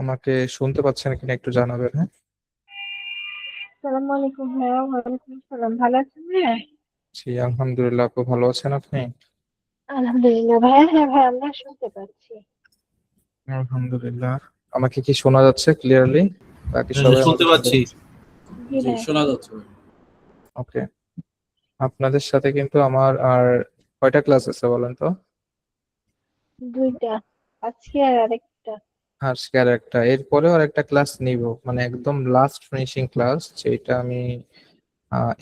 আমাকে শুনতে পাচ্ছেন কিনা একটু জানাবেন, হ্যাঁ? আসসালামু আলাইকুম ভাইয়া। ওয়ালাইকুম আসসালাম। ভালো আছেন ভাইয়া? জি, আলহামদুলিল্লাহ। আপু ভালো আছেন আপনি? আলহামদুলিল্লাহ ভাইয়া। হ্যাঁ ভাই, আমরা শুনতে পাচ্ছি। আলহামদুলিল্লাহ। আমাকে কি শোনা যাচ্ছে ক্লিয়ারলি? বাকি হ্যাঁ সবাই হ্যাঁ, শুনতে আমাকে শুনতে পাচ্ছি। পাচ্ছে? জি জি, ভাই। শোনা যাচ্ছে ভাই। ওকে। আপনাদের সাথে কিন্তু আমার আর কয়টা ক্লাস আছে বলেন তো? দুইটা, আজকে আর আরেকটা। আজকে আর একটা, এরপরেও আর একটা ক্লাস নিব, মানে একদম লাস্ট ফিনিশিং ক্লাস, যেটা আমি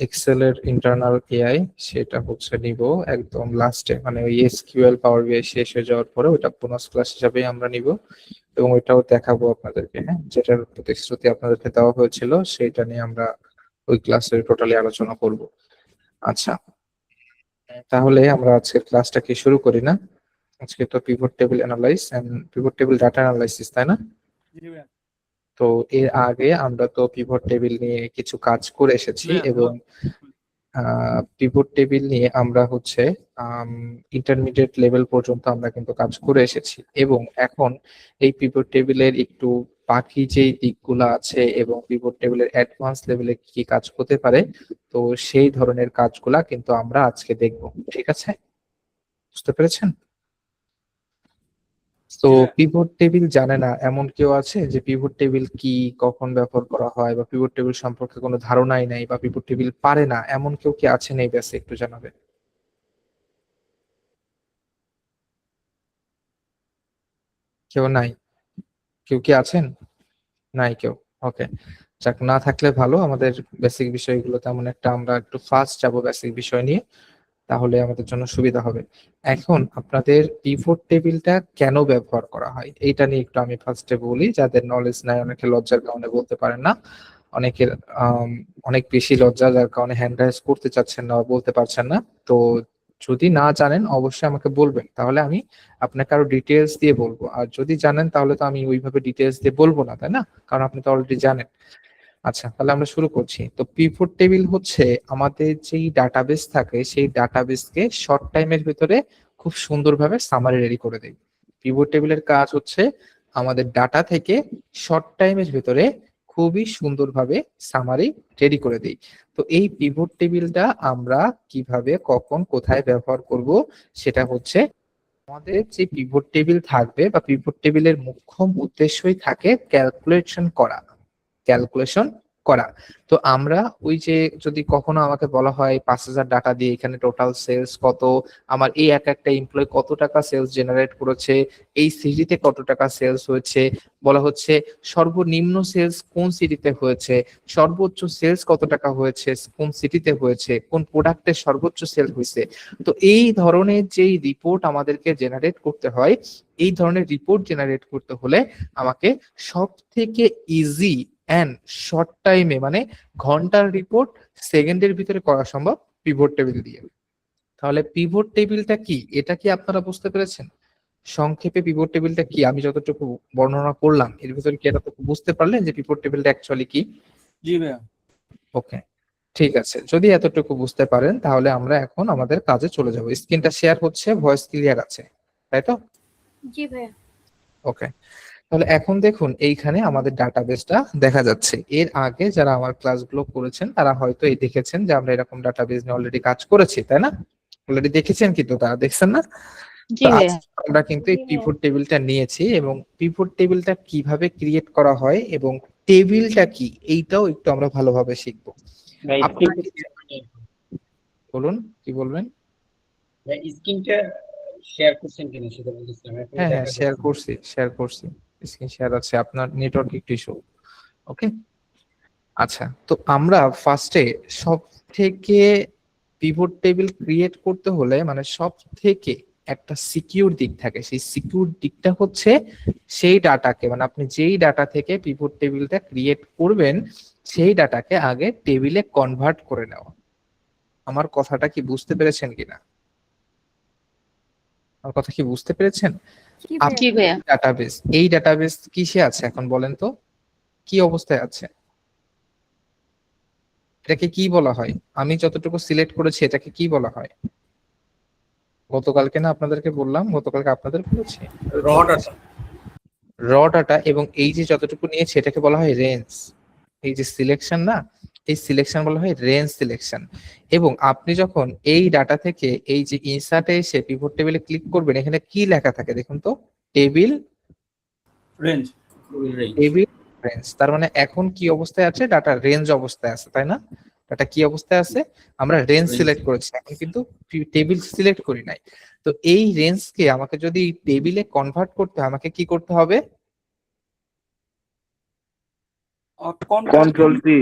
এক্সেল এর ইন্টারনাল এআই, সেটা হচ্ছে নিব একদম লাস্টে, মানে ওই এসকিউএল পাওয়ার বিআই শেষ হয়ে যাওয়ার পরে ওটা বোনাস ক্লাস হিসাবেই আমরা নিব। এবং ওইটাও দেখাবো আপনাদেরকে, হ্যাঁ, যেটার প্রতিশ্রুতি আপনাদেরকে দেওয়া হয়েছিল সেটা নিয়ে আমরা ওই ক্লাসে টোটালি আলোচনা করব। আচ্ছা, তাহলে আমরা আজকের ক্লাসটা কি শুরু করি না? আজকে তো pivot table analyse and pivot table data analysis, তাই না? জি ভাইয়া। তো এর আগে আমরা তো পিভট টেবিল নিয়ে কিছু কাজ করে এসেছি, ভাইয়া, এবং পিভট টেবিল নিয়ে আমরা হচ্ছে ইন্টারমিডিয়েট লেভেল পর্যন্ত আমরা কিন্তু কাজ করে এসেছি, এবং এখন এই পিভট টেবিলের একটু বাকি যেই দিকগুলো আছে এবং পিভট টেবিলের অ্যাডভান্স লেভেলে কি কি কাজ হতে পারে, তো সেই ধরনের কাজগুলা কিন্তু আমরা আজকে দেখব। ঠিক আছে? বুঝতে পেরেছেন? তো জি ভাইয়া। পিভট টেবিল জানে না এমন কেউ আছে যে পিভট টেবিল কি, কখন ব্যবহার করা হয়, বা পিভট টেবিল সম্পর্কে কোনো ধারণাই নাই, বা পিভট টেবিল পারে না এমন কেউ কি আছে? নেই ব্যাস একটু জানাবে। কেউ নাই? কেউ কি আছেন? নাই কেউ। ওকে। যাক, না থাকলে ভালো। আমাদের বেসিক বিষয়গুলো তেমন একটা, আমরা একটু ফাস্ট যাব বেসিক বিষয় নিয়ে, তাহলে আমাদের জন্য সুবিধা হবে। এখন আপনাদের পিভট টেবিলটা কেন ব্যবহার করা হয় এইটা নিয়ে একটু আমি ফার্স্টে বলি, যাদের নলেজ নাই, অনেকে লজ্জার কারণে বলতে পারেন না, অনেকের আম, অনেক বেশি লজ্জা, যার কারণে হ্যান্ড রাইজ করতে চাচ্ছেন না বা বলতে পারছেন না। তো যদি না জানেন অবশ্যই আমাকে বলবেন, তাহলে আমি আপনাকে আরো ডিটেলস দিয়ে বলবো। আর যদি জানেন তাহলে তো আমি ওইভাবে ডিটেলস দিয়ে বলবো না, তাই না? কারণ আপনি তো অলরেডি জানেন। আচ্ছা, তাহলে আমরা শুরু করছি। তো পিভট টেবিল হচ্ছে আমাদের যেই ডাটাবেস থাকে, সেই ডাটাবেসকে শর্ট টাইমের ভিতরে খুব সুন্দরভাবে সামারি রেডি করে দেয়। পিভট টেবিলের কাজ হচ্ছে আমাদের ডাটা থেকে শর্ট টাইমের ভিতরে খুবই সুন্দরভাবে সামারি রেডি করে দেই। তো এই পিভট টেবিলটা আমরা কিভাবে, কখন, কোথায় ব্যবহার করব, সেটা হচ্ছে আমাদের যে পিভট টেবিল থাকবে বা পিভট টেবিলের মুখ্য উদ্দেশ্যই থাকে ক্যালকুলেশন করা। তো আমরা ওই যে, যদি কখনো আমাকে বলা হয় 5,000 টাকা দিয়ে এখানে টোটাল সেলস কত, আমার এই এক একটা এমপ্লয় কত টাকা সেলস জেনারেট করেছে, এই সিটিতে কত টাকা সেলস হয়েছে, বলা হচ্ছে সর্বনিম্ন সেলস কোন সিটিতে হয়েছে, সর্বোচ্চ সেলস কত টাকা হয়েছে, কোন সিটিতে হয়েছে, কোন প্রোডাক্টের সর্বোচ্চ সেল হয়েছে। তো এই ধরনের যেই রিপোর্ট আমাদেরকে জেনারেট করতে হয়, এই ধরনের রিপোর্ট জেনারেট করতে হলে আমাকে সব থেকে ইজি অ্যান্ড শর্ট টাইমে, মানে ঘন্টার রিপোর্ট সেকেন্ডের ভিতরে করা সম্ভব পিভট টেবিল দিয়ে। তাহলে পিভট টেবিলটা কি, এটা কি আপনারা বুঝতে পেরেছেন? সংক্ষেপে পিভট টেবিলটা কি আমি যতটুকু বর্ণনা করলাম এর ভিতরে কি এতটুকু বুঝতে পারলেন যে পিভট টেবিলটা অ্যাকচুয়ালি কি? জি ভাইয়া। ওকে, ঠিক আছে। যদি এতটুকু বুঝতে পারেন তাহলে আমরা এখন আমাদের কাজে চলে যাব। স্ক্রিনটা শেয়ার হচ্ছে, ভয়েস ক্লিয়ার আছে, তাই তো? জি ভাইয়া। ওকে। তাহলে এখন দেখুন এইখানে আমাদের ডাটাবেসটা দেখা যাচ্ছে। এর আগে যারা আমার ক্লাসগুলো করেছেন তারা হয়তো এই দেখেছেন যে আমরা এরকম ডাটাবেস নিয়ে অলরেডি কাজ করেছি, তাই না? অলরেডি দেখেছেন, কিন্তু তারা দেখছেন না। জি তো আজ ভাইয়া। আমরা কিন্তু জি এই ভাইয়া। পিভট টেবিলটা নিয়েছি, এবং পিভট টেবিলটা কিভাবে ক্রিয়েট করা হয় এবং টেবিলটা কি এইটাও একটু আমরা ভালোভাবে শিখবো। ভাই আপনারা স্ক্রিনটা কি শেয়ার করেন। বলুন, কি বলবেন? ভাই স্ক্রিনটা শেয়ার করছেন কিনা সেটা বলতেছিলাম, এখন হ্যাঁ হ্যাঁ, দেখা শেয়ার যাচ্ছে না। করছি, শেয়ার করছি। স্ক্রিন শেয়ার আছে, আপনার নেটওয়ার্ক একটু ইস্যু। ওকে। আচ্ছা, তো আমরা ফার্স্টে সব থেকে পিভট টেবিল ক্রিয়েট করতে হলে, মানে সব থেকে একটা সিকিউর দিক থাকে, সেই সিকিউর দিকটা হচ্ছে সেই ডাটাকে, মানে আপনি যেই ডাটা থেকে পিভট টেবিলটা ক্রিয়েট করবেন সেই ডাটাকে আগে টেবিলে কনভার্ট করে নেওয়া। আমার কথাটা কি বুঝতে পেরেছেন কিনা? আমার কথা কি বুঝতে পেরেছেন? জি ভাইয়া। জি ভাইয়া। ডাটাবেস, এই ডাটাবেস কিসে আছে এখন বলেন তো, কি অবস্থায় আছে? এটাকে কি বলা হয়? আমি যতটুকু সিলেক্ট করেছি এটাকে কি বলা হয়? গতকালকে না আপনাদেরকে বললাম, গতকালকে আপনাদের বলেছি। র ডাটা। র ডাটা এবং এই যে যতটুকু নিয়েছে এটাকে বলা হয় রেঞ্জ। এই যে সিলেকশন না, এই সিলেকশন বলা হয় রেঞ্জ সিলেকশন। এবং আপনি যখন এই ডাটা থেকে এই যে ইনসার্টে এসে পিভট টেবিলে ক্লিক করবেন, এখানে কি লেখা থাকে দেখুন তো, টেবিল রেঞ্জ। Table range. তার মানে এখন কি অবস্থায় আছে, ডাটা রেঞ্জ অবস্থায় আছে, তাই না? ডাটা কি অবস্থায় আছে, আমরা রেঞ্জ সিলেক্ট করেছি, এখন কিন্তু টেবিল সিলেক্ট করি নাই। তো এই রেঞ্জকে আমাকে যদি টেবিলে কনভার্ট করতে হয়, আমাকে কি করতে হবে, কন্ট্রোল টি।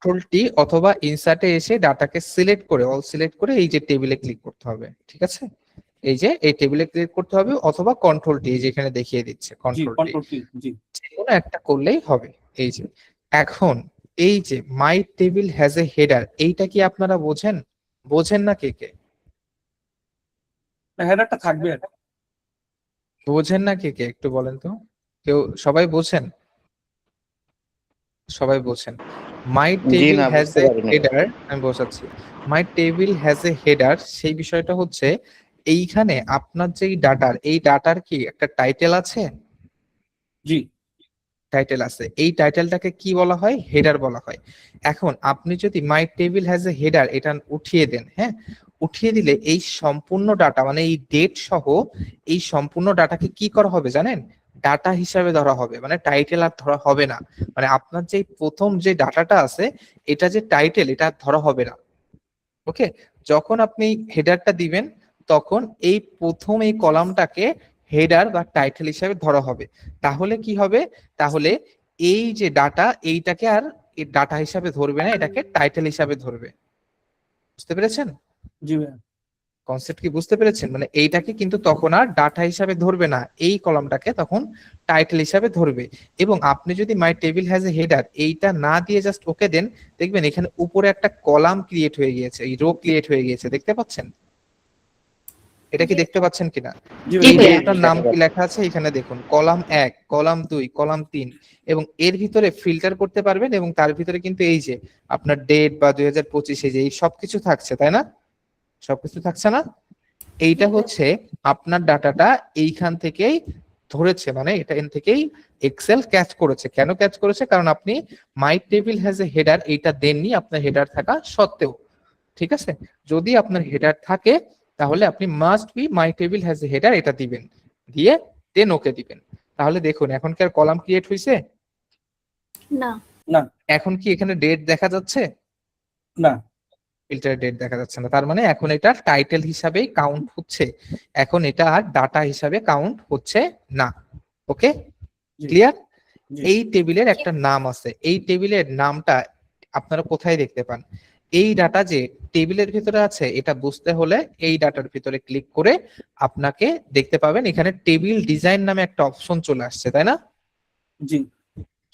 কন্ট্রোল টি অথবা ইনসার্টে এসে ডাটাকে সিলেক্ট করে অল সিলেক্ট করে এই যে টেবিলে ক্লিক করতে হবে, ঠিক আছে? এই যে এই টেবিলে ক্লিক করতে হবে অথবা কন্ট্রোল টি, এই যে এখানে দেখিয়ে দিচ্ছে জি, কন্ট্রোল টি, কন্ট্রোল টি। জি, যেকোনো একটা করলেই হবে। এই যে এখন এই যে মাই টেবিল হ্যাজ এ হেডার, এইটা কি আপনারা বোঝেন? বোঝেন না কে কে? হেডারটা থাকবে। বোঝেন না কে কে একটু বলেন তো। কেউ, সবাই বোঝেন? সবাই বোঝেন। মাই জি টেবিল না, হ্যাজ বুঝতে এ পারি নাই। হেডার, আমি বোঝাচ্ছি। মাই টেবিল হ্যাজ এ হেডার, সেই বিষয়টা হচ্ছে এইখানে আপনার যেই ডাটার, এই ডাটার কি একটা টাইটেল আছে? জি, টাইটেল আছে। এই টাইটেলটাকে কি বলা হয়, হেডার বলা হয়। এখন আপনি যদি মাই টেবিল হ্যাজ এ হেডার এটা উঠিয়ে দেন, হ্যাঁ, উঠিয়ে দিলে এই সম্পূর্ণ ডাটা মানে এই ডেট সহ এই সম্পূর্ণ ডাটাকে কি করা হবে জানেন, ডাটা হিসাবে ধরা হবে, মানে টাইটেল আর ধরা হবে না। মানে আপনার যে প্রথম যে ডাটাটা আছে এটা যে টাইটেল, এটা আর ধরা হবে না। ওকে, যখন আপনি হেডারটা দিবেন তখন এই প্রথম এই কলামটাকে হেডার বা টাইটেল হিসাবে ধরা হবে। তাহলে কি হবে, তাহলে এই যে ডাটা এইটাকে আর ডাটা হিসাবে ধরবে না, এটাকে টাইটেল হিসাবে ধরবে। বুঝতে পেরেছেন? জি ভাইয়া। কনসেপ্ট কি বুঝতে পেরেছেন? মানে এইটাকে কিন্তু তখন আর ডাটা হিসাবে ধরবে না, এই কলামটাকে তখন টাইটেল হিসাবে ধরবে। এবং আপনি যদি মাই টেবিল হ্যাজ এ হেডার এইটা না দিয়ে জাস্ট ওকে দেন, দেখবেন এখানে উপরে একটা কলাম ক্রিয়েট হয়ে গিয়েছে, এই রো ক্রিয়েট হয়ে গিয়েছে, দেখতে পাচ্ছেন? এটা কি দেখতে পাচ্ছেন কিনা? জি এই ভাইয়া। রোটার নাম কি লেখা আছে এখানে দেখুন, কলাম 1, কলাম 2, কলাম 3, এবং এর ভিতরে ফিল্টার করতে পারবেন। এবং তার ভিতরে কিন্তু এই যে আপনার ডেট বা 2025 এই যে এই সবকিছু থাকছে, তাই না? সবকিছু থাকছে না? এইটা হচ্ছে আপনার ডাটাটা এইখান থেকেই ধরেছে, মানে এটা এখান থেকেই এক্সেল ক্যাচ করেছে। কেন ক্যাচ করেছে? কারণ আপনি মাই টেবিল হ্যাজ এ হেডার এইটা দেননি আপনার হেডার থাকা সত্ত্বেও, ঠিক আছে? যদি আপনার হেডার থাকে তাহলে আপনি must be my table has a header এটা দিবেন, দিয়ে দেন ওকে দিবেন। তাহলে দেখুন এখন কি আর কলাম ক্রিয়েট হয়েছে? না। না, এখন কি এখানে ডেট দেখা যাচ্ছে? না। ফিল্টার ডেট দেখা যাচ্ছে না। তার মানে এখন এটা টাইটেল হিসাবেই কাউন্ট হচ্ছে, এখন এটা আর ডাটা হিসাবে কাউন্ট হচ্ছে না। ওকে, জি, ক্লিয়ার? জি। এই টেবিলের একটা নাম আছে, এই টেবিলের নামটা আপনারা কোথায় দেখতে পান? এই ডাটা যে টেবিলের ভিতরে আছে এটা বুঝতে হলে এই ডাটার ভিতরে ক্লিক করে আপনাকে দেখতে পাবেন এখানে টেবিল ডিজাইন নামে একটা অপশন চলে আসছে, তাই না? জি,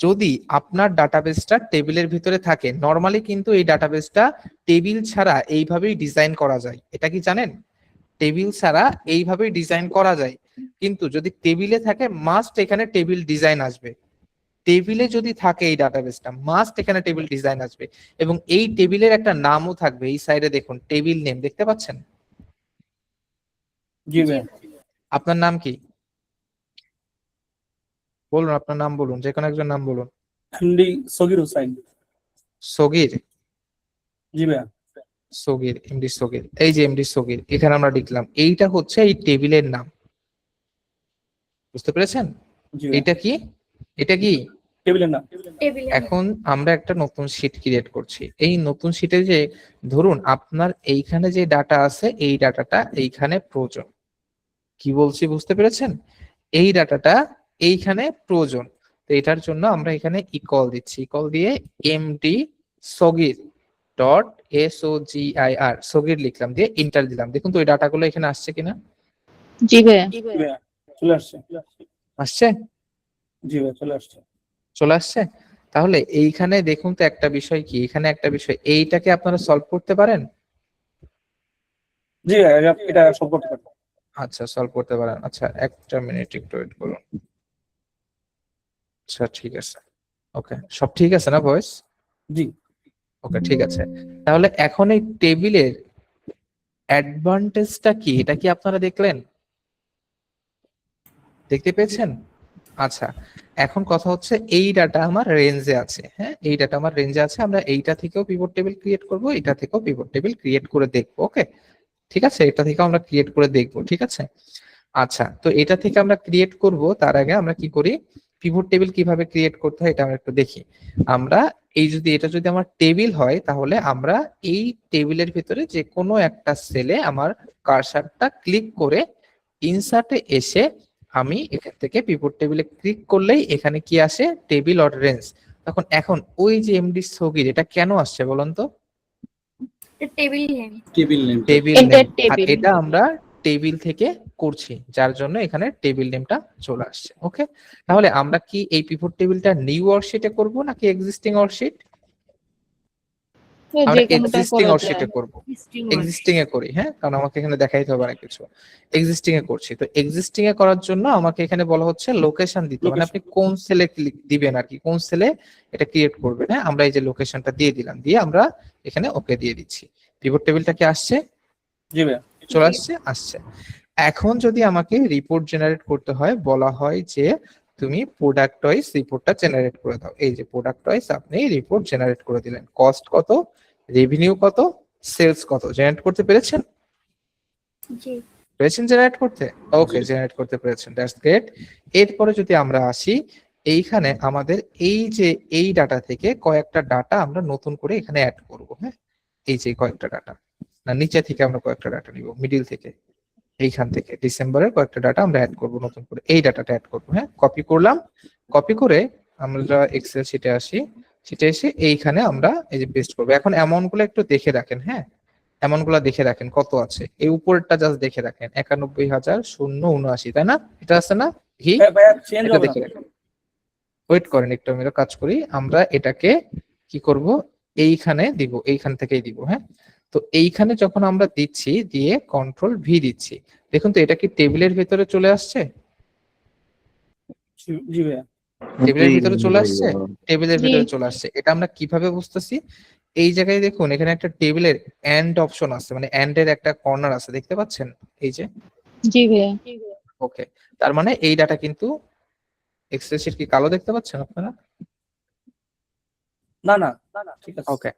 যদি আপনার ডাটাবেসটা টেবিলের ভিতরে থাকে, নরমালি কিন্তু এই ডাটাবেসটা টেবিল ছাড়া এইভাবেই ডিজাইন করা যায়, এটা কি জানেন? টেবিল ছাড়া এইভাবেই ডিজাইন করা যায়, কিন্তু যদি টেবিলে থাকে মাস্ট এখানে টেবিল ডিজাইন আসবে। টেবিলে যদি থাকে এই ডাটাবেসটা মাস্ট এখানে টেবিল ডিজাইন আসবে, এবং এই টেবিলের একটা নামও থাকবে। এই সাইডে দেখুন টেবিল নেম দেখতে পাচ্ছেন? জি ভাইয়া। আপনার নাম কি বলুন, আপনার নাম বলুন, যে কোনো একজন নাম বলুন। এমডি সগির হোসাইন। সগির, জি ভাইয়া। সগির, এমডি সগির, এই যে এমডি সগির এখানে আমরা লিখলাম, এইটা হচ্ছে এই টেবিলের নাম। বুঝতে পেরেছেন? জি ভাইয়া। এটা কি, এটা কি? টেবিলের নাম। এখন আমরা একটা নতুন শীট ক্রিয়েট করছি। এই নতুন শীটে যে ধরুন আপনার এইখানে যে ডাটা আছে এই ডাটাটা এইখানে প্রয়োজন। কি বলছি বুঝতে পেরেছেন? এই ডাটাটা এইখানে প্রয়োজন। তো এটার জন্য আমরা এখানে ইকল দিচ্ছি, ইকল দিয়ে MD Sagir dot SOGIR Sagir লিখলাম, দিয়ে ইন্টার দিলাম। দেখুন তো এই ডাটাগুলো এখানে আসছে কিনা? জি ভাইয়া। জি ভাইয়া। চলে আসছে। আসছে? জি ভাইয়া, চলে আসছে। চলে আসছে? তাহলে এইখানে দেখুন তো একটা বিষয় কি, এখানে একটা বিষয়, এইটাকে আপনারা সলভ করতে পারেন? জি ভাইয়া, এটা সব করতে পারবো। আচ্ছা, সলভ করতে পারেন। আচ্ছা একটা মিনিট একটু ওয়েট করুন। আচ্ছা ঠিক আছে, ওকে, সব ঠিক আছে না ভয়েস? জি, ওকে ঠিক আছে। তাহলে এখন এই টেবিলের অ্যাডভান্টেজটা কি, এটা কি আপনারা দেখলেন? দেখতে পেয়েছেন? আচ্ছা, এখন কথা হচ্ছে এই ডাটা আমার রেঞ্জে আছে। হ্যাঁ, এই ডাটা আমার রেঞ্জে আছে, আমরা এইটা থেকেও পিভট টেবিল ক্রিয়েট করব, এটা থেকেও পিভট টেবিল ক্রিয়েট করে দেখবো। ওকে, ঠিক আছে, এটা থেকে আমরা ক্রিয়েট করে দেখবো। ঠিক আছে, আচ্ছা, তো এটা থেকে আমরা ক্রিয়েট করব, তার আগে আমরা কি করি, পিভট টেবিল কিভাবে ক্রিয়েট করতে হয় এটা আমরা একটু দেখি। আমরা এটা যদি আমার টেবিল হয়, তাহলে আমরা এই টেবিলের ভিতরে যে কোনো একটা সেলে আমার কার্সারটা ক্লিক করে ইনসার্টে এসে আমি এখান থেকে পিভট টেবিলে ক্লিক করলেই এখানে কি আসে, টেবিল অর রেঞ্জ। এখন ওই যে এমডি স্থগিত, এটা কেন আসছে বলুন তো? Table name. Table name. Table এটা নেম, আর টেবিল। এটা আমরা টেবিল থেকে করছি, যার জন্য এখানে টেবিল নেমটা চলে আসছে। ওকে, তাহলে আমরা কি এই পিভট টেবিলটা নিউ ওয়ার্কশিটে করব নাকি এক্সিস্টিং ওয়ার্কশিট? আমরা এক্সিস্টিং ওয়ার্কশিটে করব, এক্সিস্টিং এ করি। হ্যাঁ, কারণ আমাকে এখানে দেখাইতে হবে অনেক কিছু। এক্সিস্টিং এ করছি, তো এক্সিস্টিং এ করার জন্য আমাকে এখানে বলা হচ্ছে লোকেশন দিতে, মানে আপনি কোন সেলে ক্লিক দিবেন আর কি, কোন সেলে এটা ক্রিয়েট করবেন। হ্যাঁ, আমরা এই যে লোকেশনটা দিয়ে দিলাম, দিয়ে আমরা এখানে ওকে দিয়ে দিচ্ছি। পিভট টেবিলটা কি আসছে? জি ভাইয়া। চলে আসছে, আসছে। এখন যদি আমাকে রিপোর্ট জেনারেট করতে হয়, বলা হয় যে তুমি প্রোডাক্ট ওয়াইজ রিপোর্টটা জেনারেট করে দাও। এই যে প্রোডাক্ট ওয়াইজ আপনি রিপোর্ট জেনারেট করে দিলেন, কস্ট কত, রেভিনিউ কত, সেলস কত জেনারেট করতে পেরেছেন? জি। পেরেছেন জেনারেট করতে? ওকে, জেনারেট করতে পেরেছেন, দ্যাটস গ্রেট। এরপরে যদি আমরা আসি, এইখানে আমাদের এই যে এই ডাটা থেকে কয়েকটা ডাটা আমরা নতুন করে এখানে অ্যাড করব। হ্যাঁ, এই যে কয়েকটা ডাটা, না নিচে থেকে আমরা কয়েকটা ডাটা নিব, মিডিল থেকে, এইখান থেকে ডিসেম্বরের কয়েকটা ডাটা আমরা অ্যাড করব নতুন করে, এই ডাটাটা অ্যাড করব। হ্যাঁ, কপি করলাম, কপি করে আমরা এক্সেল শিটে আসি, শিটে এসে এইখানে আমরা এই যে পেস্ট করব। এখন অ্যামাউন্ট গুলো একটু দেখে রাখেন। হ্যাঁ, অ্যামাউন্ট গুলো দেখে রাখেন কত আছে, এই উপরটা জাস্ট দেখে রাখেন, 91,079, তাই না? এটা আছে না? কি ভাইয়া চেঞ্জ এটা হবে দেখে না। রাখেন, ওয়েট করেন একটু, আমি কাজ করি। আমরা এটাকে কি করব, এইখানে দিব, এইখান থেকেই দিব। হ্যাঁ, তো এইখানে যখন আমরা দিচ্ছি, দিয়ে কন্ট্রোল ভি দিচ্ছি, দেখুন তো এটা কি টেবিলের ভিতরে চলে আসছে? জি ভাইয়া। টেবিলের ভিতরে চলে আসছে, টেবিলের জি। ভিতরে চলে আসছে। এটা আমরা কিভাবে বুঝতেছি? এই জায়গায় দেখুন, এখানে একটা টেবিলের এন্ড অপশন আছে, মানে এন্ড এর একটা কর্নার আছে, দেখতে পাচ্ছেন? এই যে, জি ভাইয়া। ওকে, তার মানে এই ডাটা কিন্তু এক্সেল শিট কি কালো দেখতে পাচ্ছেন আপনারা? না না ঠিক আছে। ওকে,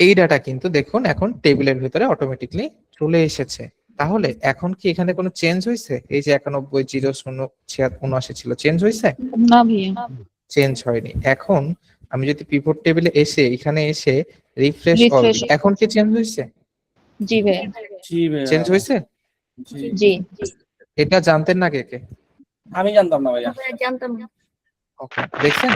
এই ডাটা কিন্তু দেখুন এখন টেবিলের ভিতরে অটোমেটিকলি চলে এসেছে। তাহলে এখন কি এখানে কোনো চেঞ্জ হয়েছে? এই যে 91,079 ছিল, চেঞ্জ হয়েছে? না ভাইয়া। চেঞ্জ হয়নি। এখন আমি যদি পিভট টেবিলে এসে এখানে এসে রিফ্রেশ অল, Refresh। এখন কি চেঞ্জ হয়েছে? জি ভাইয়া। জি ভাইয়া। চেঞ্জ হয়েছে? জি। জি। এটা জানতেন না কে কে? আমি জানতাম না ভাইয়া। জানতাম না। ওকে, দেখছেন,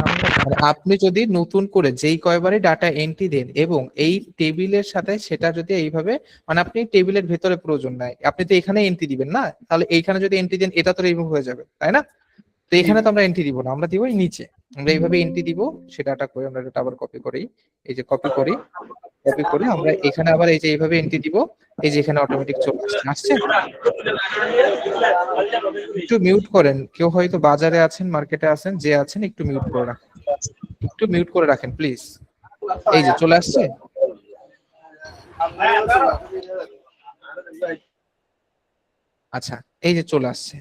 মানে আপনি যদি নতুন করে যেই কয়বারই ডাটা এন্ট্রি দেন এবং এই টেবিলের সাথে সেটা যদি এইভাবে, মানে আপনি টেবিলের ভেতরে প্রয়োজন নাই, আপনি তো এখানে এন্ট্রি দিবেন না, তাহলে এইখানে যদি এন্ট্রি দেন এটা তো রিমুভ হয়ে যাবে, তাই না? তো এখানে তো আমরা এন্ট্রি দিব না, আমরা দিব এই নিচে, আমরা এইভাবে এন্ট্রি দিব। সেটাটা করে আমরা এটা আবার কপি করি, এই যে কপি করি, কপি করে আমরা এখানে আবার এই যে এইভাবে এন্ট্রি দিব, এই যে এখানে অটোমেটিক চলে আসছে। আসছে? একটু মিউট করেন, কেউ হয়তো বাজারে আছেন, মার্কেটে আছেন, যে আছেন একটু মিউট করে রাখেন, একটু মিউট করে রাখেন প্লিজ। এই যে চলে আসছে। আচ্ছা, এই যে চলে আসছে।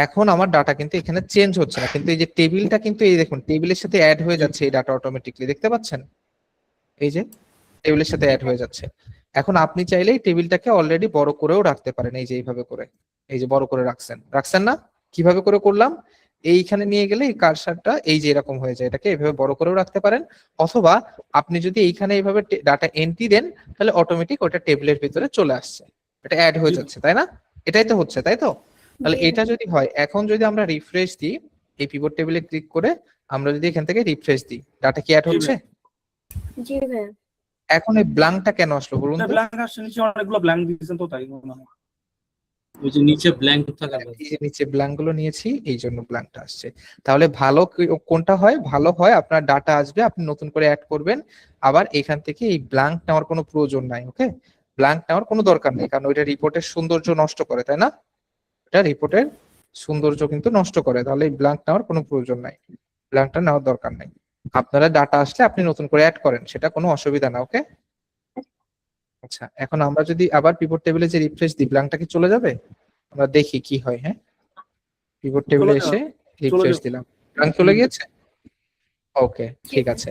এখন আমার ডাটা কিন্তু এখানে চেঞ্জ হচ্ছে না, কিন্তু এই যে টেবিলটা কিন্তু এই দেখুন টেবিলের সাথে অ্যাড হয়ে যাচ্ছে, এই ডাটা অটোমেটিকলি দেখতে পাচ্ছেন? এই যে টেবিলের সাথে অ্যাড হয়ে যাচ্ছে। এখন আপনি চাইলে এই টেবিলটাকে অলরেডি বড় করেও রাখতে পারেন, এই যে এইভাবে করে, এই যে বড় করে রাখছেন, রাখছেন না? কিভাবে করে করলাম, এইখানে নিয়ে গেলে এই কার্সারটা এই যে এরকম হয়ে যায়, এটাকে এইভাবে বড় করেও রাখতে পারেন, অথবা আপনি যদি এইখানে এইভাবে ডাটা এন্ট্রি দেন, তাহলে অটোমেটিক ওটা টেবিলের ভিতরে চলে আসছে, এটা অ্যাড হয়ে যাচ্ছে, তাই না? এটাই তো হচ্ছে, তাই তো? তাহলে এটা যদি হয়, এখন যদি আমরা রিফ্রেশ দিই, এই পিভট টেবিলে ক্লিক করে আমরা যদি এখান থেকে রিফ্রেশ দিই, ডাটা কি অ্যাড হচ্ছে? জি ভাইয়া। এখন এই ব্ল্যাঙ্কটা কেন আসলো বলুন তো? ব্ল্যাঙ্ক আসছে, নিচে অনেকগুলো ব্ল্যাঙ্ক দিয়েছেন তো তাই মনে হয়। ওই যে নিচে ব্ল্যাঙ্ক থাকা এই যে নিচে ব্ল্যাঙ্ক গুলো নিয়েছি, এই জন্য ব্ল্যাঙ্কটা আসছে। তাহলে ভালো কোনটা হয়? ভালো হয় আপনার ডাটা আসবে, আপনি নতুন করে অ্যাড করবেন, আবার এখান থেকে এই ব্ল্যাঙ্ক নেওয়ার কোনো প্রয়োজন নাই। ওকে, ব্ল্যাঙ্ক নেওয়ার কোনো দরকার নেই, কারণ ওইটা রিপোর্টের সৌন্দর্য নষ্ট করে, তাই না? এটা রিপোর্টের সৌন্দর্য কিন্তু নষ্ট করে, তাহলে এই ব্ল্যাঙ্ক নেওয়ার কোনো প্রয়োজন নাই, ব্ল্যাঙ্কটা নেওয়ার দরকার নাই। আপনারা ডাটা আসলে আপনি নতুন করে অ্যাড করেন, সেটা কোনো অসুবিধা না। ওকে, আচ্ছা, এখন আমরা যদি আবার পিভট টেবিলে যে রিফ্রেশ দিই, ব্ল্যাঙ্কটা কি চলে যাবে? আমরা দেখি কি হয়। হ্যাঁ, পিভট টেবিলে এসে রিফ্রেশ দিলাম, ব্ল্যাঙ্ক চলে গিয়েছে? ওকে, ঠিক আছে।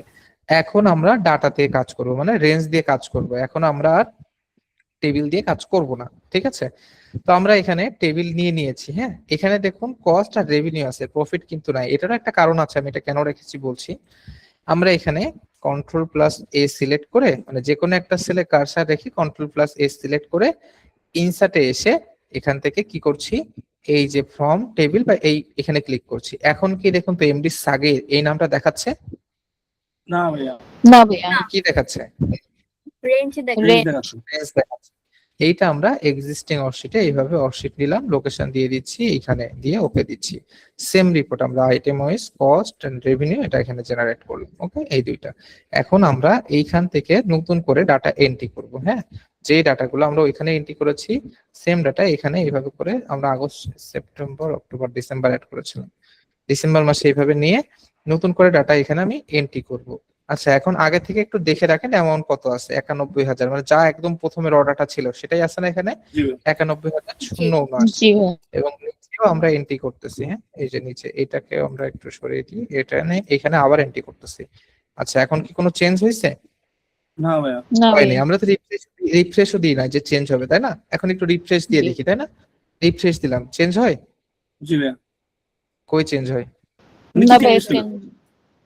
এখন আমরা ডাটাতে কাজ করব, মানে রেঞ্জ দিয়ে কাজ করব। এখন আমরা আর টেবিল দিয়ে কাজ করব না, ঠিক আছে? তো আমরা এখানে টেবিল নিয়ে নিয়েছি। হ্যাঁ, এখানে দেখুন কস্ট আর রেভিনিউ আছে, প্রফিট কিন্তু নাই। এটারও একটা কারণ আছে, আমি এটা কেন রেখেছি বলছি। আমরা এখানে কন্ট্রোল প্লাস এ সিলেক্ট করে, মানে যে কোনো একটা সেলে কার্সার রেখে কন্ট্রোল প্লাস এ সিলেক্ট করে ইনসার্টে এসে এখান থেকে কি করছি, এই যে ফ্রম টেবিল বা এই এখানে ক্লিক করছি। এখন কি দেখুন তো এমডি সাগের এই নামটা দেখাচ্ছে? না ভাইয়া, না ভাইয়া, কি দেখাচ্ছে? রেঞ্জ দেখো। রেঞ্জ দেখাচ্ছে। রেঞ্জ দেখাচ্ছে। এইটা আমরা এক্সিস্টিং অর্কশিটে এইভাবে অর্কশিট নিলাম, লোকেশন দিয়ে দিচ্ছি, এখানে দিয়ে ওকে দিচ্ছি। সেম রিপোর্ট আমরা item wise cost and revenue এটা এখানে জেনারেট করলাম। ওকে, এই দুইটা। এখন আমরা এইখান থেকে নতুন করে ডাটা এন্ট্রি করব। হ্যাঁ, যে ডাটাগুলো আমরা ওইখানে এন্ট্রি করেছি সেম ডাটা এখানে এইভাবে করে আমরা August, September, October, December add করেছিলাম। ডিসেম্বর মাসে এইভাবে নিয়ে নতুন করে ডাটা এখানে আমি এন্ট্রি করব। আচ্ছা, এখন আগে থেকে একটু দেখে রাখেন অ্যামাউন্ট কত আছে। ৯১,০০০, মানে যা একদম প্রথমের অর্ডারটা ছিল সেটাই আছে না এখানে? জি ভাইয়া। ৯১,০০০ জি ভাইয়া, এবং নিচেও আমরা এন্ট্রি করতেছি। হ্যাঁ, এই যে নিচে এটাকে আমরা একটু সরিয়ে দিই, এটা এখানে আবার এন্ট্রি করতেছি। আচ্ছা, এখন কি কোনো চেঞ্জ হয়েছে? না ভাইয়া, না হয়নি। ভাইয়া, আমরা তো রিফ্রেশও দিই না যে চেঞ্জ হবে, তাই না? এখন একটু রিফ্রেশ দিয়ে জি। দেখি, তাই না? রিফ্রেশ দিলাম, চেঞ্জ হয়? জি ভাইয়া। কই চেঞ্জ হয়? নিচে না থেকে ভাইয়া, এসেছিল।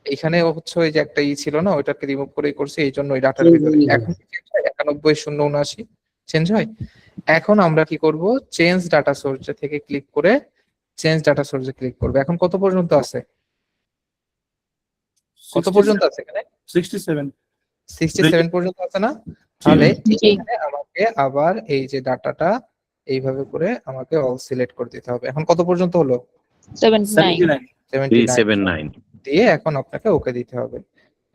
এখানে হচ্ছে ওই যে একটা ছিল না, ওইটাকে রিমুভ করেই করছে, এই জন্য ওই ডাটার ভিতরে এখন চেঞ্জ হয় ৯১,০৭৯ চেঞ্জ হয়। এখন আমরা কি করব, চেঞ্জ ডাটা সোর্স থেকে ক্লিক করে চেঞ্জ ডাটা সোর্সে ক্লিক করব। এখন কত পর্যন্ত আছে? কত পর্যন্ত আছে এখানে? 67। 67 পর্যন্ত আছে না? তাহলে জি। এখানে আমাকে আবার এই যে ডাটাটা এইভাবে করে আমাকে অল সিলেক্ট করে দিতে হবে। এখন কত পর্যন্ত হলো? 79। 79। 79 379 দিয়ে এখন আপনাকে ওকে দিতে হবে।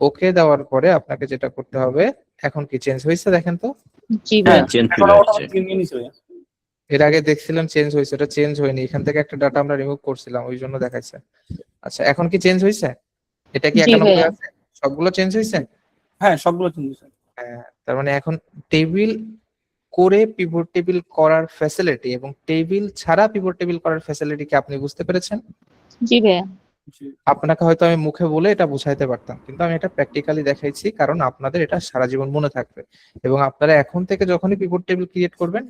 ওকে দেওয়ার পরে আপনাকে যেটা করতে হবে, এখন কি চেঞ্জ হয়েছে দেখেন তো? জি হ্যাঁ, ভাইয়া, চেঞ্জ এখন চলে আসছে। অটোমেটিক নিয়ে নিছে ভাইয়া। এর আগে দেখছিলাম চেঞ্জ হয়েছে, এটা চেঞ্জ হয়নি। এখান থেকে একটা ডাটা আমরা রিমুভ করছিলাম, ওই জন্য দেখাইছে। আচ্ছা, এখন কি চেঞ্জ হয়েছে? এটা কি জি ৯১ ভাইয়া। আছে? সবগুলো চেঞ্জ হয়েছে? হ্যাঁ, সবগুলো চেঞ্জ হয়েছে। হ্যাঁ, তার মানে এখন টেবিল করে পিভট টেবিল করার ফ্যাসিলিটি এবং টেবিল ছাড়া পিভট টেবিল করার ফ্যাসিলিটি কি আপনি বুঝতে পেরেছেন? জি ভাইয়া, জি। আপনাকে হয়তো আমি মুখে বলে এটা বুঝাইতে পারতাম, কিন্তু আমি এটা প্র্যাকটিক্যালি দেখাইছি, কারণ আপনাদের এটা সারা জীবন মনে থাকবে। এবং আপনারা এখন থেকে যখনই পিভট টেবিল ক্রিয়েট করবেন,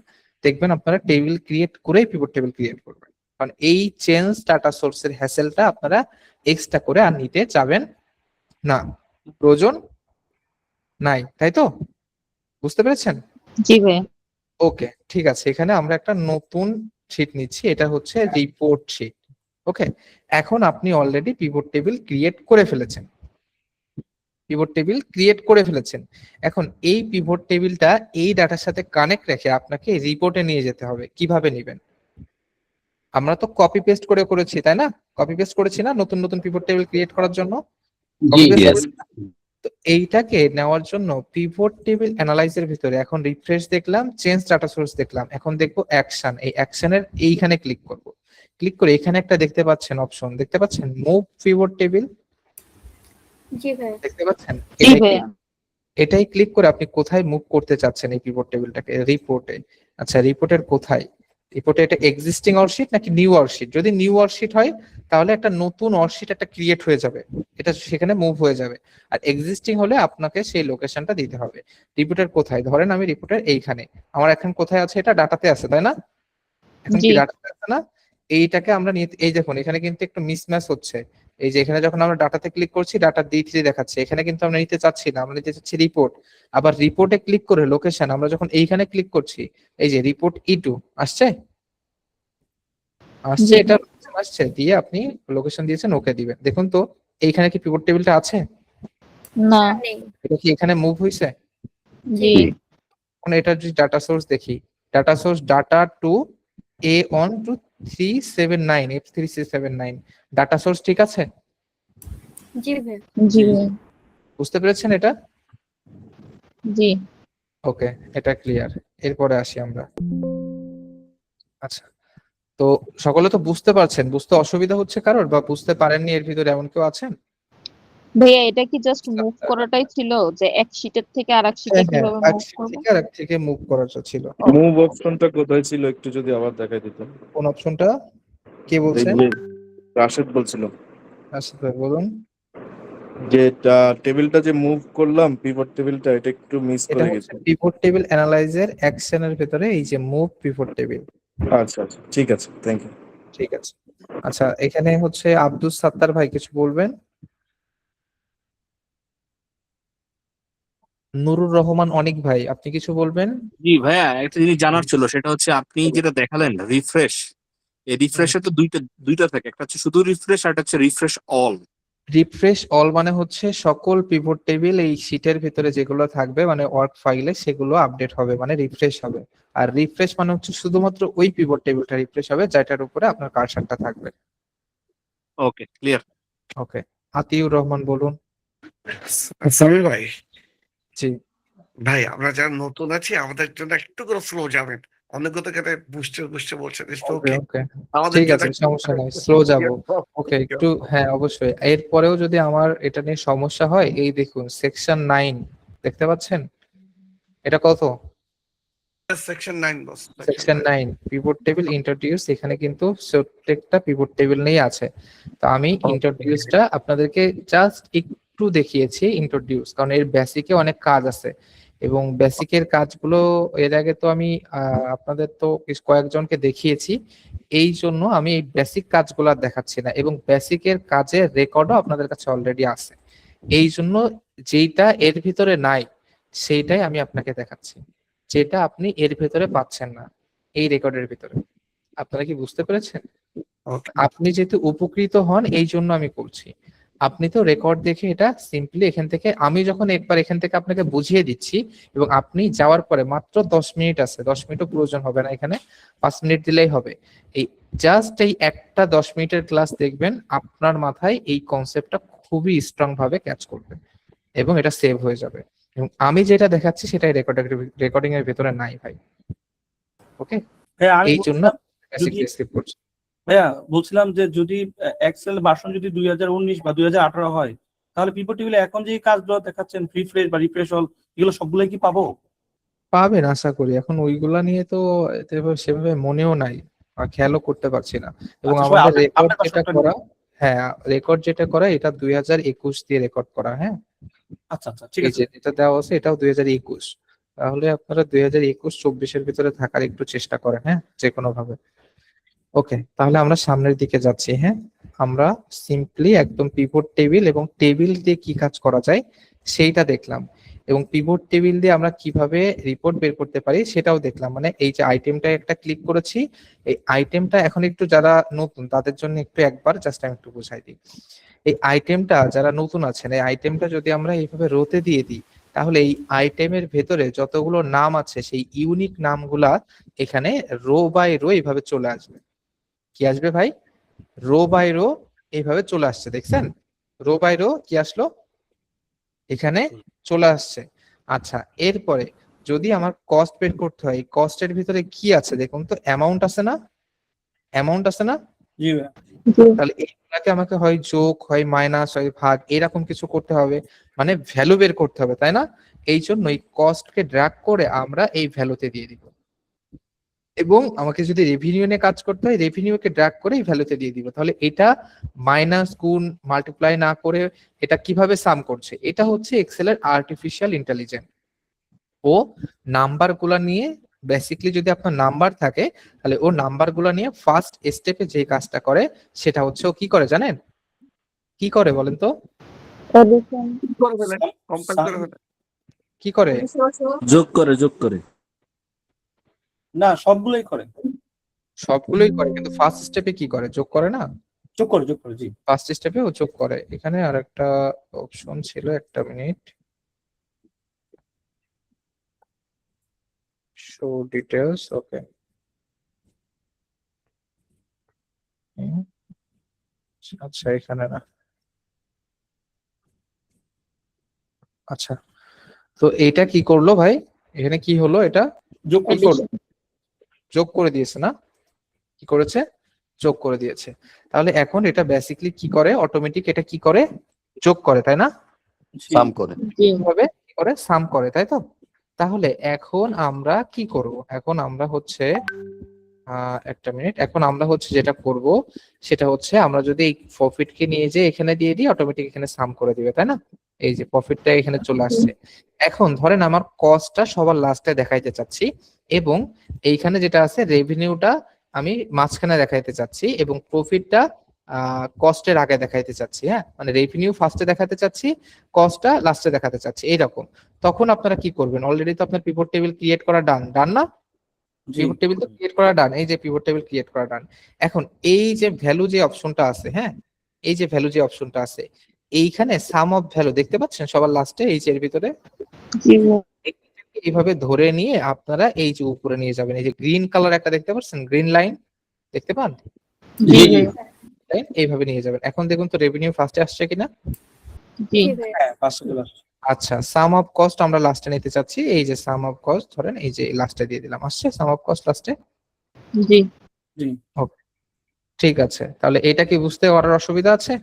দেখবেন আপনারা টেবিল ক্রিয়েট করেই পিভট টেবিল ক্রিয়েট করবেন। কারণ এই চেঞ্জ ডাটা সোর্সের হ্যাসেলটা আপনারা এক্সট্রা করে আর নিতে যাবেন না, প্রয়োজন নাই, তাই তো? বুঝতে পেরেছেন? জি ভাইয়া, ওকে, ঠিক আছে। এখানে আমরা একটা নতুন শীট নিচ্ছি, এটা হচ্ছে রিপোর্ট শীট। ওকে, এখন আপনি অলরেডি পিভট টেবিল ক্রিয়েট করে ফেলেছেন। পিভট টেবিল ক্রিয়েট করে ফেলেছেন। এখন এই পিভট টেবিলটা এই ডাটার সাথে কানেক্ট রেখে আপনাকে রিপোর্টে নিয়ে যেতে হবে। কিভাবে নেবেন? আমরা তো কপি পেস্ট করে করেছি, তাই না? কপি পেস্ট করেছি না নতুন নতুন পিভট টেবিল ক্রিয়েট করার জন্য? জি Copy paste yes. করেছি না? তো এইটাকে নেওয়ার জন্য পিভট টেবিল অ্যানালাইজের ভিতরে এখন রিফ্রেশ দেখলাম, চেঞ্জ ডাটা সোর্স দেখলাম, এখন দেখবো অ্যাকশন। এই অ্যাকশনের এইখানে ক্লিক করব। ক্লিক করে এখানে একটা দেখতে পাচ্ছেন অপশন, দেখতে পাচ্ছেন মুভ পিভট টেবিল, জি ভাই। দেখতে পাচ্ছেন? জি ভাইয়া, এটাই ক্লিক করে আপনি কোথায় মুভ করতে চাচ্ছেন এই পিভট টেবিলটাকে? রিপোর্টে। আচ্ছা, রিপোর্টের কোথায়? রিপোর্টে এটা এক্সিস্টিং ওয়ার্কশিট নাকি নিউ ওয়ার্কশিট? যদি নিউ ওয়ার্কশিট হয় তাহলে একটা নতুন ওয়ার্কশিট একটা ক্রিয়েট হয়ে যাবে, এটা সেখানে মুভ হয়ে যাবে। আর এক্সিস্টিং হলে আপনাকে সেই লোকেশনটা দিতে হবে। রিপোর্টের কোথায়? ধরেন আমি রিপোর্টের এইখানে, আমার এখন কোথায় আছে? এটা ডাটাতে আছে, তাই না? এখন কি জি। ডাটাতে আছে না? এইটাকে আমরা নিয়ে, এই দেখুন এখানে কিন্তু একটু মিসম্যাচ হচ্ছে। এই যে এখানে যখন আমরা ডাটাতে ক্লিক করছি ডাটা D3 দেখাচ্ছে, এখানে কিন্তু আমরা নিতে চাচ্ছি না, আমরা নিতে চাচ্ছি রিপোর্ট। আবার রিপোর্টে ক্লিক করে লোকেশন আমরা যখন এইখানে ক্লিক করছি, এই যে রিপোর্ট E2 আসছে, জি। এটা আসছে, দিয়ে আপনি লোকেশন দিয়েছেন, ওকে দিবেন। দেখুন তো এইখানে কি পিভট টেবিলটা আছে? না। নেই। এটা কি এখানে মুভ হয়েছে? জি। এখন এটা যদি ডাটা সোর্স দেখি, data source data to A1 to 379 F379 data source ঠিক আছে? জি ভাই। জি ভাইয়া, বুঝতে পেরেছেন এটা? জি। ওকে, এটা ক্লিয়ার। এরপরে আসি আমরা। আচ্ছা, তো সকলে তো বুঝতে পারছেন? বুঝতে অসুবিধা হচ্ছে কারোর, বা বুঝতে পারেননি এর ভিতরে এমন কেউ আছেন? ভাইয়া, এটা কি জাস্ট মুভ করাটাই ছিল, যে এক শীটের থেকে আরেক শীটে হ্যাঁ, কিভাবে এক মুভ sheet করব? থেকে আরেক থেকে মুভ করার ছিল। মুভ অপশনটা কোথায় ছিল একটু যদি আবার দেখাই দিতেন। কোন অপশনটা? কে এই বলছেন? যে রাশেদ বলছিল। আশিক ভাই বলুন। যে টেবিলটা যে মুভ করলাম, পিভট টেবিলটা, এটা একটু মিস এটা করে হচ্ছে গেছি। পিভট টেবিল অ্যানালাইজের অ্যাকশনের ভিতরে এই যে মুভ পিভট টেবিল। আচ্ছা আচ্ছা, ঠিক আছে, থ্যাংক ইউ। ঠিক আছে। আচ্ছা, এখানে হচ্ছে আব্দুল সাত্তার ভাই কিছু বলবেন। নুরুর রহমান অনিক ভাই আপনি কিছু বলবেন। জি ভাইয়া, একটা জিনিস জানার ছিল, সেটা হচ্ছে আপনি যেটা দেখালেন রিফ্রেশ, এই রিফ্রেশে তো দুইটা দুইটা থাকে, একটা হচ্ছে শুধু রিফ্রেশ আর একটা হচ্ছে রিফ্রেশ অল। রিফ্রেশ অল মানে হচ্ছে সকল পিভট টেবিল এই শীটের ভিতরে যেগুলো থাকবে মানে ওয়ার্ক ফাইলে সেগুলো আপডেট হবে মানে রিফ্রেশ হবে। আর রিফ্রেশ মানে হচ্ছে শুধুমাত্র ওই পিভট টেবিলটা রিফ্রেশ হবে যেটার উপরে আপনার কার্সারটা থাকবে। ওকে, ক্লিয়ার। ওকে, আতিউর রহমান বলুন। সামির ভাই, জি ভাই আমরা যারা নতুন আছি আমাদের জন্য একটু করে স্লো যাবেন। অনেকগুলো এখানে বুঝতে বুঝতে বলছেন ওকে ওকে, ওকে, আমাদের ঠিক জন্য আছে, সমস্যা নাই, স্লো যাব। ওকে, একটু হ্যাঁ অবশ্যই। এরপরেও যদি আমার এটা নিয়ে সমস্যা হয়, এই দেখুন সেকশন 9 দেখতে পাচ্ছেন, এটা কত? সেকশন 9 বস, সেকশন 9 পিভট টেবিল ইন্ট্রোডিউস, এখানে কিন্তু প্রত্যেকটা পিভট টেবিল নিয়ে আছে। তো আমি ইন্ট্রোডিউসটা আপনাদেরকে জাস্ট একটু দেখিয়েছি ইন্ট্রোডিউস, কারণ এর বেসিকে অনেক কাজ আছে এবং বেসিকের কাজগুলো এর আগে তো আমি আপনাদের তো কয়েকজনকে দেখিয়েছি, এই জন্য আমি এই বেসিক কাজগুলো আর দেখাচ্ছি না এবং বেসিকের কাজের রেকর্ডও আপনাদের কাছে অলরেডি আছে। এই জন্য যেইটা এর ভিতরে নাই সেইটাই আমি আপনাকে দেখাচ্ছি, যেটা আপনি এর ভেতরে পাচ্ছেন না এই রেকর্ডের ভিতরে। আপনারা কি বুঝতে পেরেছেন? আপনি যেহেতু উপকৃত হন এই জন্য আমি করছি। আপনি তো রেকর্ড দেখে এটা সিম্পলি এখান থেকে, আমি যখন একবার এখান থেকে আপনাকে বুঝিয়ে দিচ্ছি এবং আপনি যাওয়ার পরে মাত্র 10 মিনিট আছে, 10 মিনিটও প্রয়োজন হবে না, এখানে 5 মিনিট দিলেই হবে। এই জাস্ট এই একটা 10 মিনিটের ক্লাস দেখবেন, আপনার মাথায় এই কনসেপ্টটা খুবই স্ট্রং ভাবে ক্যাচ করবে এবং এটা সেভ হয়ে যাবে। এবং আমি যেটা দেখাচ্ছি সেটাই রেকর্ডিং এর ভেতরে নাই ভাই। ওকে, হ্যাঁ, আমি এই জন্য বলছিলাম বেসিক যদি ডেসক্রিপ্ট করছি। ভাইয়া বলছিলাম যে যদি এক্সেল ভার্সন যদি 2019 বা 2018 হয়, তাহলে পিভট টেবিলে এখন যে কাজগুলো দেখাচ্ছেন রিফ্রেশ বা রিফ্রেশ অল, এগুলো সবগুলোই কি পাবো? পাবেন আশা করি, এখন ওইগুলা নিয়ে তো সেভাবে মনেও নাই আর খেয়ালও করতে পারছি না। এবং আচ্ছা, সবাই আমাদের রেকর্ড আপডেট যেটা ভার্সনটা করা, হ্যাঁ রেকর্ড যেটা করা এটা 2021 দিয়ে রেকর্ড করা। হ্যাঁ, আচ্ছা আচ্ছা, ঠিক এই আছে। যে যেটা দেওয়া আছে এটাও 2021। তাহলে আপনারা 2021-24-এর ভিতরে থাকার একটু চেষ্টা করেন, হ্যাঁ যে কোনো ভাবে। ওকে, তাহলে আমরা সামনের দিকে যাচ্ছি। হ্যাঁ, আমরা সিম্পলি একদম পিভট টেবিল এবং টেবিল দিয়ে কি কাজ করা যায় সেইটা দেখলাম এবং পিভট টেবিল দিয়ে আমরা কিভাবে রিপোর্ট বের করতে পারি সেটাও দেখলাম। মানে এই যে আইটেমটা একটা ক্লিক করেছি, এই আইটেমটা এখন একটু যারা নতুন তাদের জন্য একটু একবার জাস্ট আমি একটু বুঝাই দিই। এই আইটেমটা যারা নতুন আছেন, এই আইটেমটা যদি আমরা এইভাবে রোতে দিয়ে দিই, তাহলে এই আইটেমের ভেতরে যতগুলো নাম আছে সেই ইউনিক নামগুলা এখানে রো বাই রো এইভাবে চলে আসবে। কি আসবে ভাই? রো বাই রো এইভাবে চলে আসছে, দেখছেন? রো বাই রো কি আসলো এখানে চলে আসছে। আচ্ছা, এরপরে যদি আমার কস্ট বের করতে হয়, কস্টের ভিতরে কি আছে দেখুন তো, অ্যামাউন্ট আছে না? অ্যামাউন্ট আছে না? জি ভাইয়া। তাহলে এইগুলাকে আমাকে হয় যোগ হয় মাইনাস হয় ভাগ এরকম কিছু করতে হবে, মানে ভ্যালু বের করতে হবে, তাই না? এই জন্য এই কস্টকে ড্র্যাগ করে আমরা এই ভ্যালুতে দিয়ে দিব এবং আমাকে যদি রেভিনিউ নিয়ে কাজ করতে হয় রেভিনিউকে ড্র্যাগ করে এই ভ্যালুতে দিয়ে দিব। তাহলে এটা মাইনাস গুণ মাল্টিপ্লাই না করে এটা কিভাবে সাম করছে, এটা হচ্ছে এক্সেল এর আর্টিফিশিয়াল ইন্টেলিজেন্স। ও নাম্বার গুলা নিয়ে বেসিক্যালি যদি আপনার নাম্বার থাকে তাহলে ও নাম্বার গুলা নিয়ে ফার্স্ট স্টেপে যে কাজটা করে সেটা হচ্ছে ও কি করে জানেন? কি করে বলেন তো? কম্পাইল করে ফেলেন। কি করে? যোগ করে না, সবগুলোই করে। সবগুলোই করে, কিন্তু ফার্স্ট স্টেপে কি করে? যোগ করে না? যোগ করে জি। ফার্স্ট স্টেপে ও যোগ করে। এখানে আর একটা অপশন ছিল, একটা মিনিট, শো ডিটেলস। ওকে, আচ্ছা এখানে না। আচ্ছা, তো এইটা কি করলো ভাই? এখানে কি হলো? এটা যোগ কি করে করলো? যোগ করে দিয়েছে না? কি করেছে? যোগ করে দিয়েছে। তাহলে এখন এটা বেসিক্যালি কি করে? অটোমেটিক এটা কি করে? যোগ করে, তাই না? সাম করে। কিভাবে কি করে? সাম করে, তাই তো? তাহলে এখন আমরা কি করব? এখন আমরা হচ্ছে একটা মিনিট। এখন আমরা হচ্ছে যেটা করব সেটা হচ্ছে আমরা যদি এই প্রফিটকে নিয়ে যে এখানে দিয়ে দিই, অটোমেটিক এখানে সাম করে দিবে, তাই না? এই যে প্রফিটটা এখানে চলে আসছে। এখন ধরেন আমার কস্টটা সবার লাস্টে দেখাইতে চাচ্ছি, এবং এইখানে যেটা আছে রেভিনিউটা আমি মাঝখানে দেখাইতে চাচ্ছি, এবং প্রফিটটা কস্টের আগে দেখাইতে চাচ্ছি। হ্যাঁ, মানে রেভিনিউ ফার্স্টে দেখাতে চাচ্ছি, কস্টটা লাস্টে দেখাতে চাচ্ছি, এইরকম। তখন আপনারা কি করবেন? অলরেডি তো আপনার পিভট টেবিল ক্রিয়েট করা ডান ডান না? জি পিভট টেবিল তো ক্রিয়েট করা ডান, এই যে পিভট টেবিল ক্রিয়েট করা ডান। এখন এই যে ভ্যালু যে অপশনটা আছে, হ্যাঁ, এই যে ভ্যালু যে অপশনটা আছে, এইখানে সাম অফ ভ্যালু দেখতে পাচ্ছেন সবার লাস্টে এই যে এর ভিতরে? জি ভাইয়া। এইভাবে ধরে নিয়ে আপনারা এই যে উপরে নিয়ে যাবেন। এই যে গ্রিন কালার একটা দেখতে পাচ্ছেন, গ্রিন লাইন দেখতে পান? জি জি ভাইয়া। লাইন এইভাবে নিয়ে যাবেন। এখন দেখুন তো রেভিনিউ ফার্স্টে আসছে কিনা? জি জি ভাইয়া। হ্যাঁ, 500 চলে আসছে। আচ্ছা, সাম অফ কস্ট আমরা লাস্টে নিতে চাচ্ছি। এই যে সাম অফ কস্ট ধরেন এই যে লাস্টে দিয়ে দিলাম, আসছে সাম অফ কস্ট লাস্টে। জি ওকে, ঠিক আছে। তাহলে এটা কি বুঝতে পারার অসুবিধা আছে?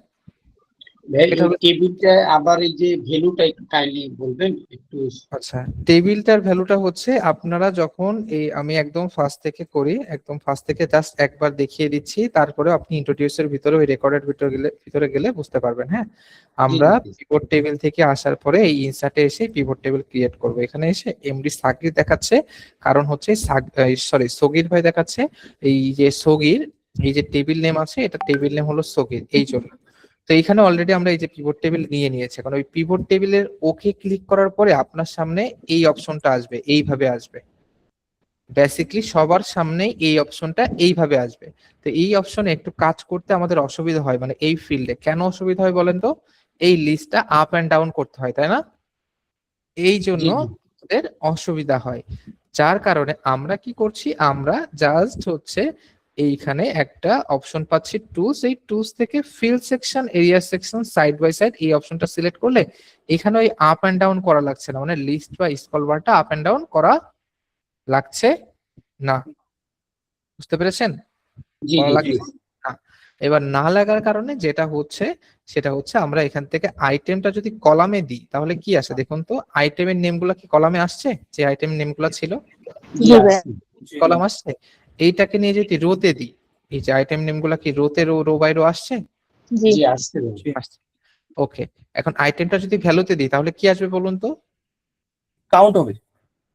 ভাই এটা হলো- টেবিলটা আবার এই যে ভ্যালুটা একটু কাইন্ডলি বলবেন একটু। আচ্ছা, টেবিলটার ভ্যালুটা হচ্ছে আপনারা যখন এই আমি একদম ফার্স্ট থেকে করি, একদম ফার্স্ট থেকে জাস্ট একবার দেখিয়ে দিচ্ছি, তারপরে আপনি ইন্ট্রোডিউসের ভিতরে ওই রেকর্ডের ভিতরে গেলে বুঝতে পারবেন। হ্যাঁ, আমরা জি। পিভট টেবিল থেকে আসার পরে এই ইনসার্টে এসে পিভট টেবিল ক্রিয়েট করব। এখানে এসে এমডি সাকির দেখাচ্ছে, কারণ হচ্ছে সরি সগির ভাই দেখাচ্ছে। এই যে সগির, এই যে টেবিল নেম আছে, এটা টেবিল নেম হলো সগির, এই জন্য। তো এইখানে অলরেডি আমরা এই যে পিভট টেবিল নিয়ে নিয়েছি। এখন ওই পিভট টেবিলের ওকে ক্লিক করার পরে আপনার সামনে এই অপশনটা আসবে, এইভাবে আসবে। বেসিক্যালি সবার সামনে এই অপশনটা এইভাবে আসবে। তো এই অপশনে একটু কাজ করতে আমাদের অসুবিধা হয়, মানে এই ফিল্ডে কেন অসুবিধা হয় বলেন তো? এই লিস্টটা আপ এন্ড ডাউন করতে হয়, তাই না? এই জন্য জি, জি। আমাদের অসুবিধা হয়, যার কারণে আমরা কি করছি, আমরা জাস্ট হচ্ছে এইখানে একটা অপশন পাচ্ছি টুলস, এই টুলস থেকে fill section, area section, side by side, এই অপশনটা সিলেক্ট করলে এখানে ওই আপ এন্ড ডাউন করা লাগছে না, মানে লিস্ট বা স্ক্রল বারটা আপ এন্ড ডাউন করা লাগছে না। বুঝতে পেরেছেন? জি করা জি জি লাগছে না। এবার না লাগার কারণে যেটা হচ্ছে সেটা হচ্ছে আমরা এখান থেকে আইটেমটা যদি কলামে দিই তাহলে কি আসে দেখুন তো? আইটেমের নেমগুলো কি কলামে আসছে? যে আইটেম নেমগুলো ছিল জি জি আসছে। জি কলাম আসছে। এইটাকে নিয়ে যদি রোতে দিই, এই যে আইটেম নেমগুলো কি রোতে রো বাই রো আসছে? জি জি আসছে ভাই। আসছে। ওকে, এখন আইটেমটা যদি ভ্যালুতে দিই তাহলে কি আসবে বলুন তো? কাউন্ট হবে।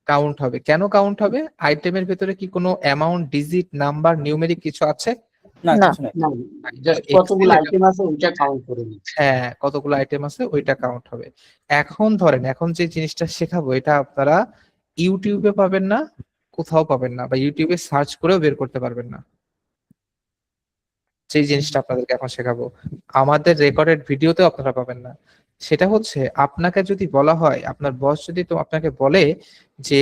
কাউন্ট হবে। কেন কাউন্ট হবে? আইটেমের ভেতরে কি কোনো অ্যামাউন্ট, ডিজিট, নাম্বার, নিউমেরিক কিছু আছে? না, না। কিছু নাই। না, জাস্ট কতগুলো আইটেম আছে ওইটা কাউন্ট করে নিচ্ছি। হ্যাঁ, কতগুলো আইটেম আছে ওইটা কাউন্ট হবে। এখন ধরেন এখন যে জিনিসটা শেখাবো এটা আপনারা ইউটিউবে পাবেন না, কোথাও পাবেন না, বা ইউটিউবে সার্চ করেও বের করতে পারবেন না। সেই জিনিসটা আপনাদেরকে এখন শেখাবো আমাদের রেকর্ডেড ভিডিওতেও আপনারা পাবেন না। সেটা হচ্ছে আপনাকে যদি বলা হয়, আপনার বস যদি তো আপনাকে বলে যে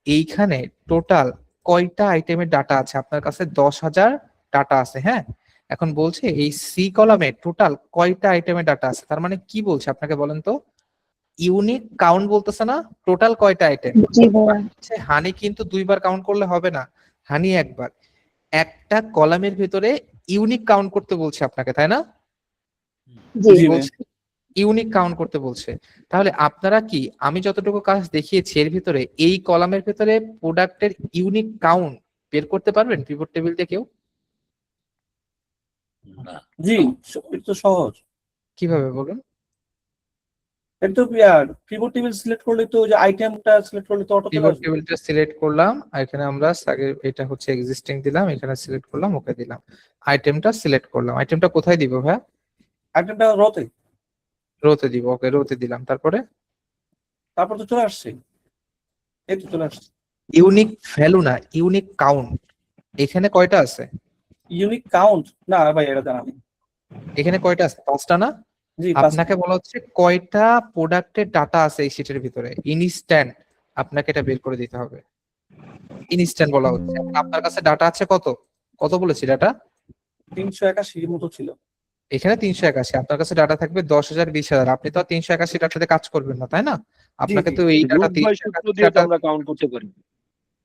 এইখানে টোটাল কয়টা আইটেমের ডাটা আছে, আপনার কাছে 10,000 ডাটা আছে। হ্যাঁ, এখন বলছে এই সি কলামে টোটাল কয়টা আইটেমের ডাটা আছে, তার মানে কি বলছে আপনাকে বলেন তো? ইউনিক কাউন্ট বলতেছে না, টোটাল কয়টা আইটেম। জি ভাইয়া। হানি কিন্তু দুইবার কাউন্ট করলে হবে না, হানি একবার। একটা কলামের ভিতরে ইউনিক কাউন্ট করতে বলছে আপনাকে, তাই না? জি জি ভাই। বলছে ইউনিক কাউন্ট করতে বলছে। তাহলে আপনারা কি, আমি যতটুকু কাজ দেখিয়েছি এর ভিতরে এই কলামের ভিতরে প্রোডাক্টের ইউনিক কাউন্ট বের করতে পারবেন পিভট টেবিল দিয়ে কেউ? জি, এটা তো সহজ। কিভাবে বলুন? এটা তো পিভট টেবিল সিলেক্ট করলে তো ওই যে আইটেমটা সিলেক্ট করলে তো অটো চলে পিভট আসবে। টেবিলটা সিলেক্ট করলাম, আর এখানে আমরা এটা হচ্ছে এক্সিস্টিং দিলাম, এখানে সিলেক্ট করলাম, ওকে দিলাম, আইটেমটা সিলেক্ট করলাম। আইটেমটা কোথায় দিব ভাই? আইটেমটা রতে, রোতে দিব, ওকে রোতে দিলাম। তারপরে তারপর তো চলে আসছে। এই তো চলে আসছে। ইউনিক ভ্যালু না, ইউনিক কাউন্ট এখানে কয়টা আছে? ইউনিক কাউন্ট না ভাই, এটা জানা নেই। এখানে কয়টা আছে? 5টা না? জি, আপনাকে বলা হচ্ছে কয়টা প্রোডাক্টের ডাটা আছে এই শিটের ভিতরে, ইনস্ট্যান্ট আপনাকে এটা বের করে দিতে হবে। ইনস্ট্যান্ট বলা হচ্ছে। এখন আপনার কাছে ডাটা আছে কত? কত বলেছি ডাটা? 381 মতো ছিল। এখানে 381, আপনার কাছে ডাটা থাকবে 10,000, 20,000। আপনি তো আর 381 ডাটাতে কাজ করবেন না, তাই না? আপনাকে তো এই ডাটা 381 ডাটা আমরা কাউন্ট করতে পারি।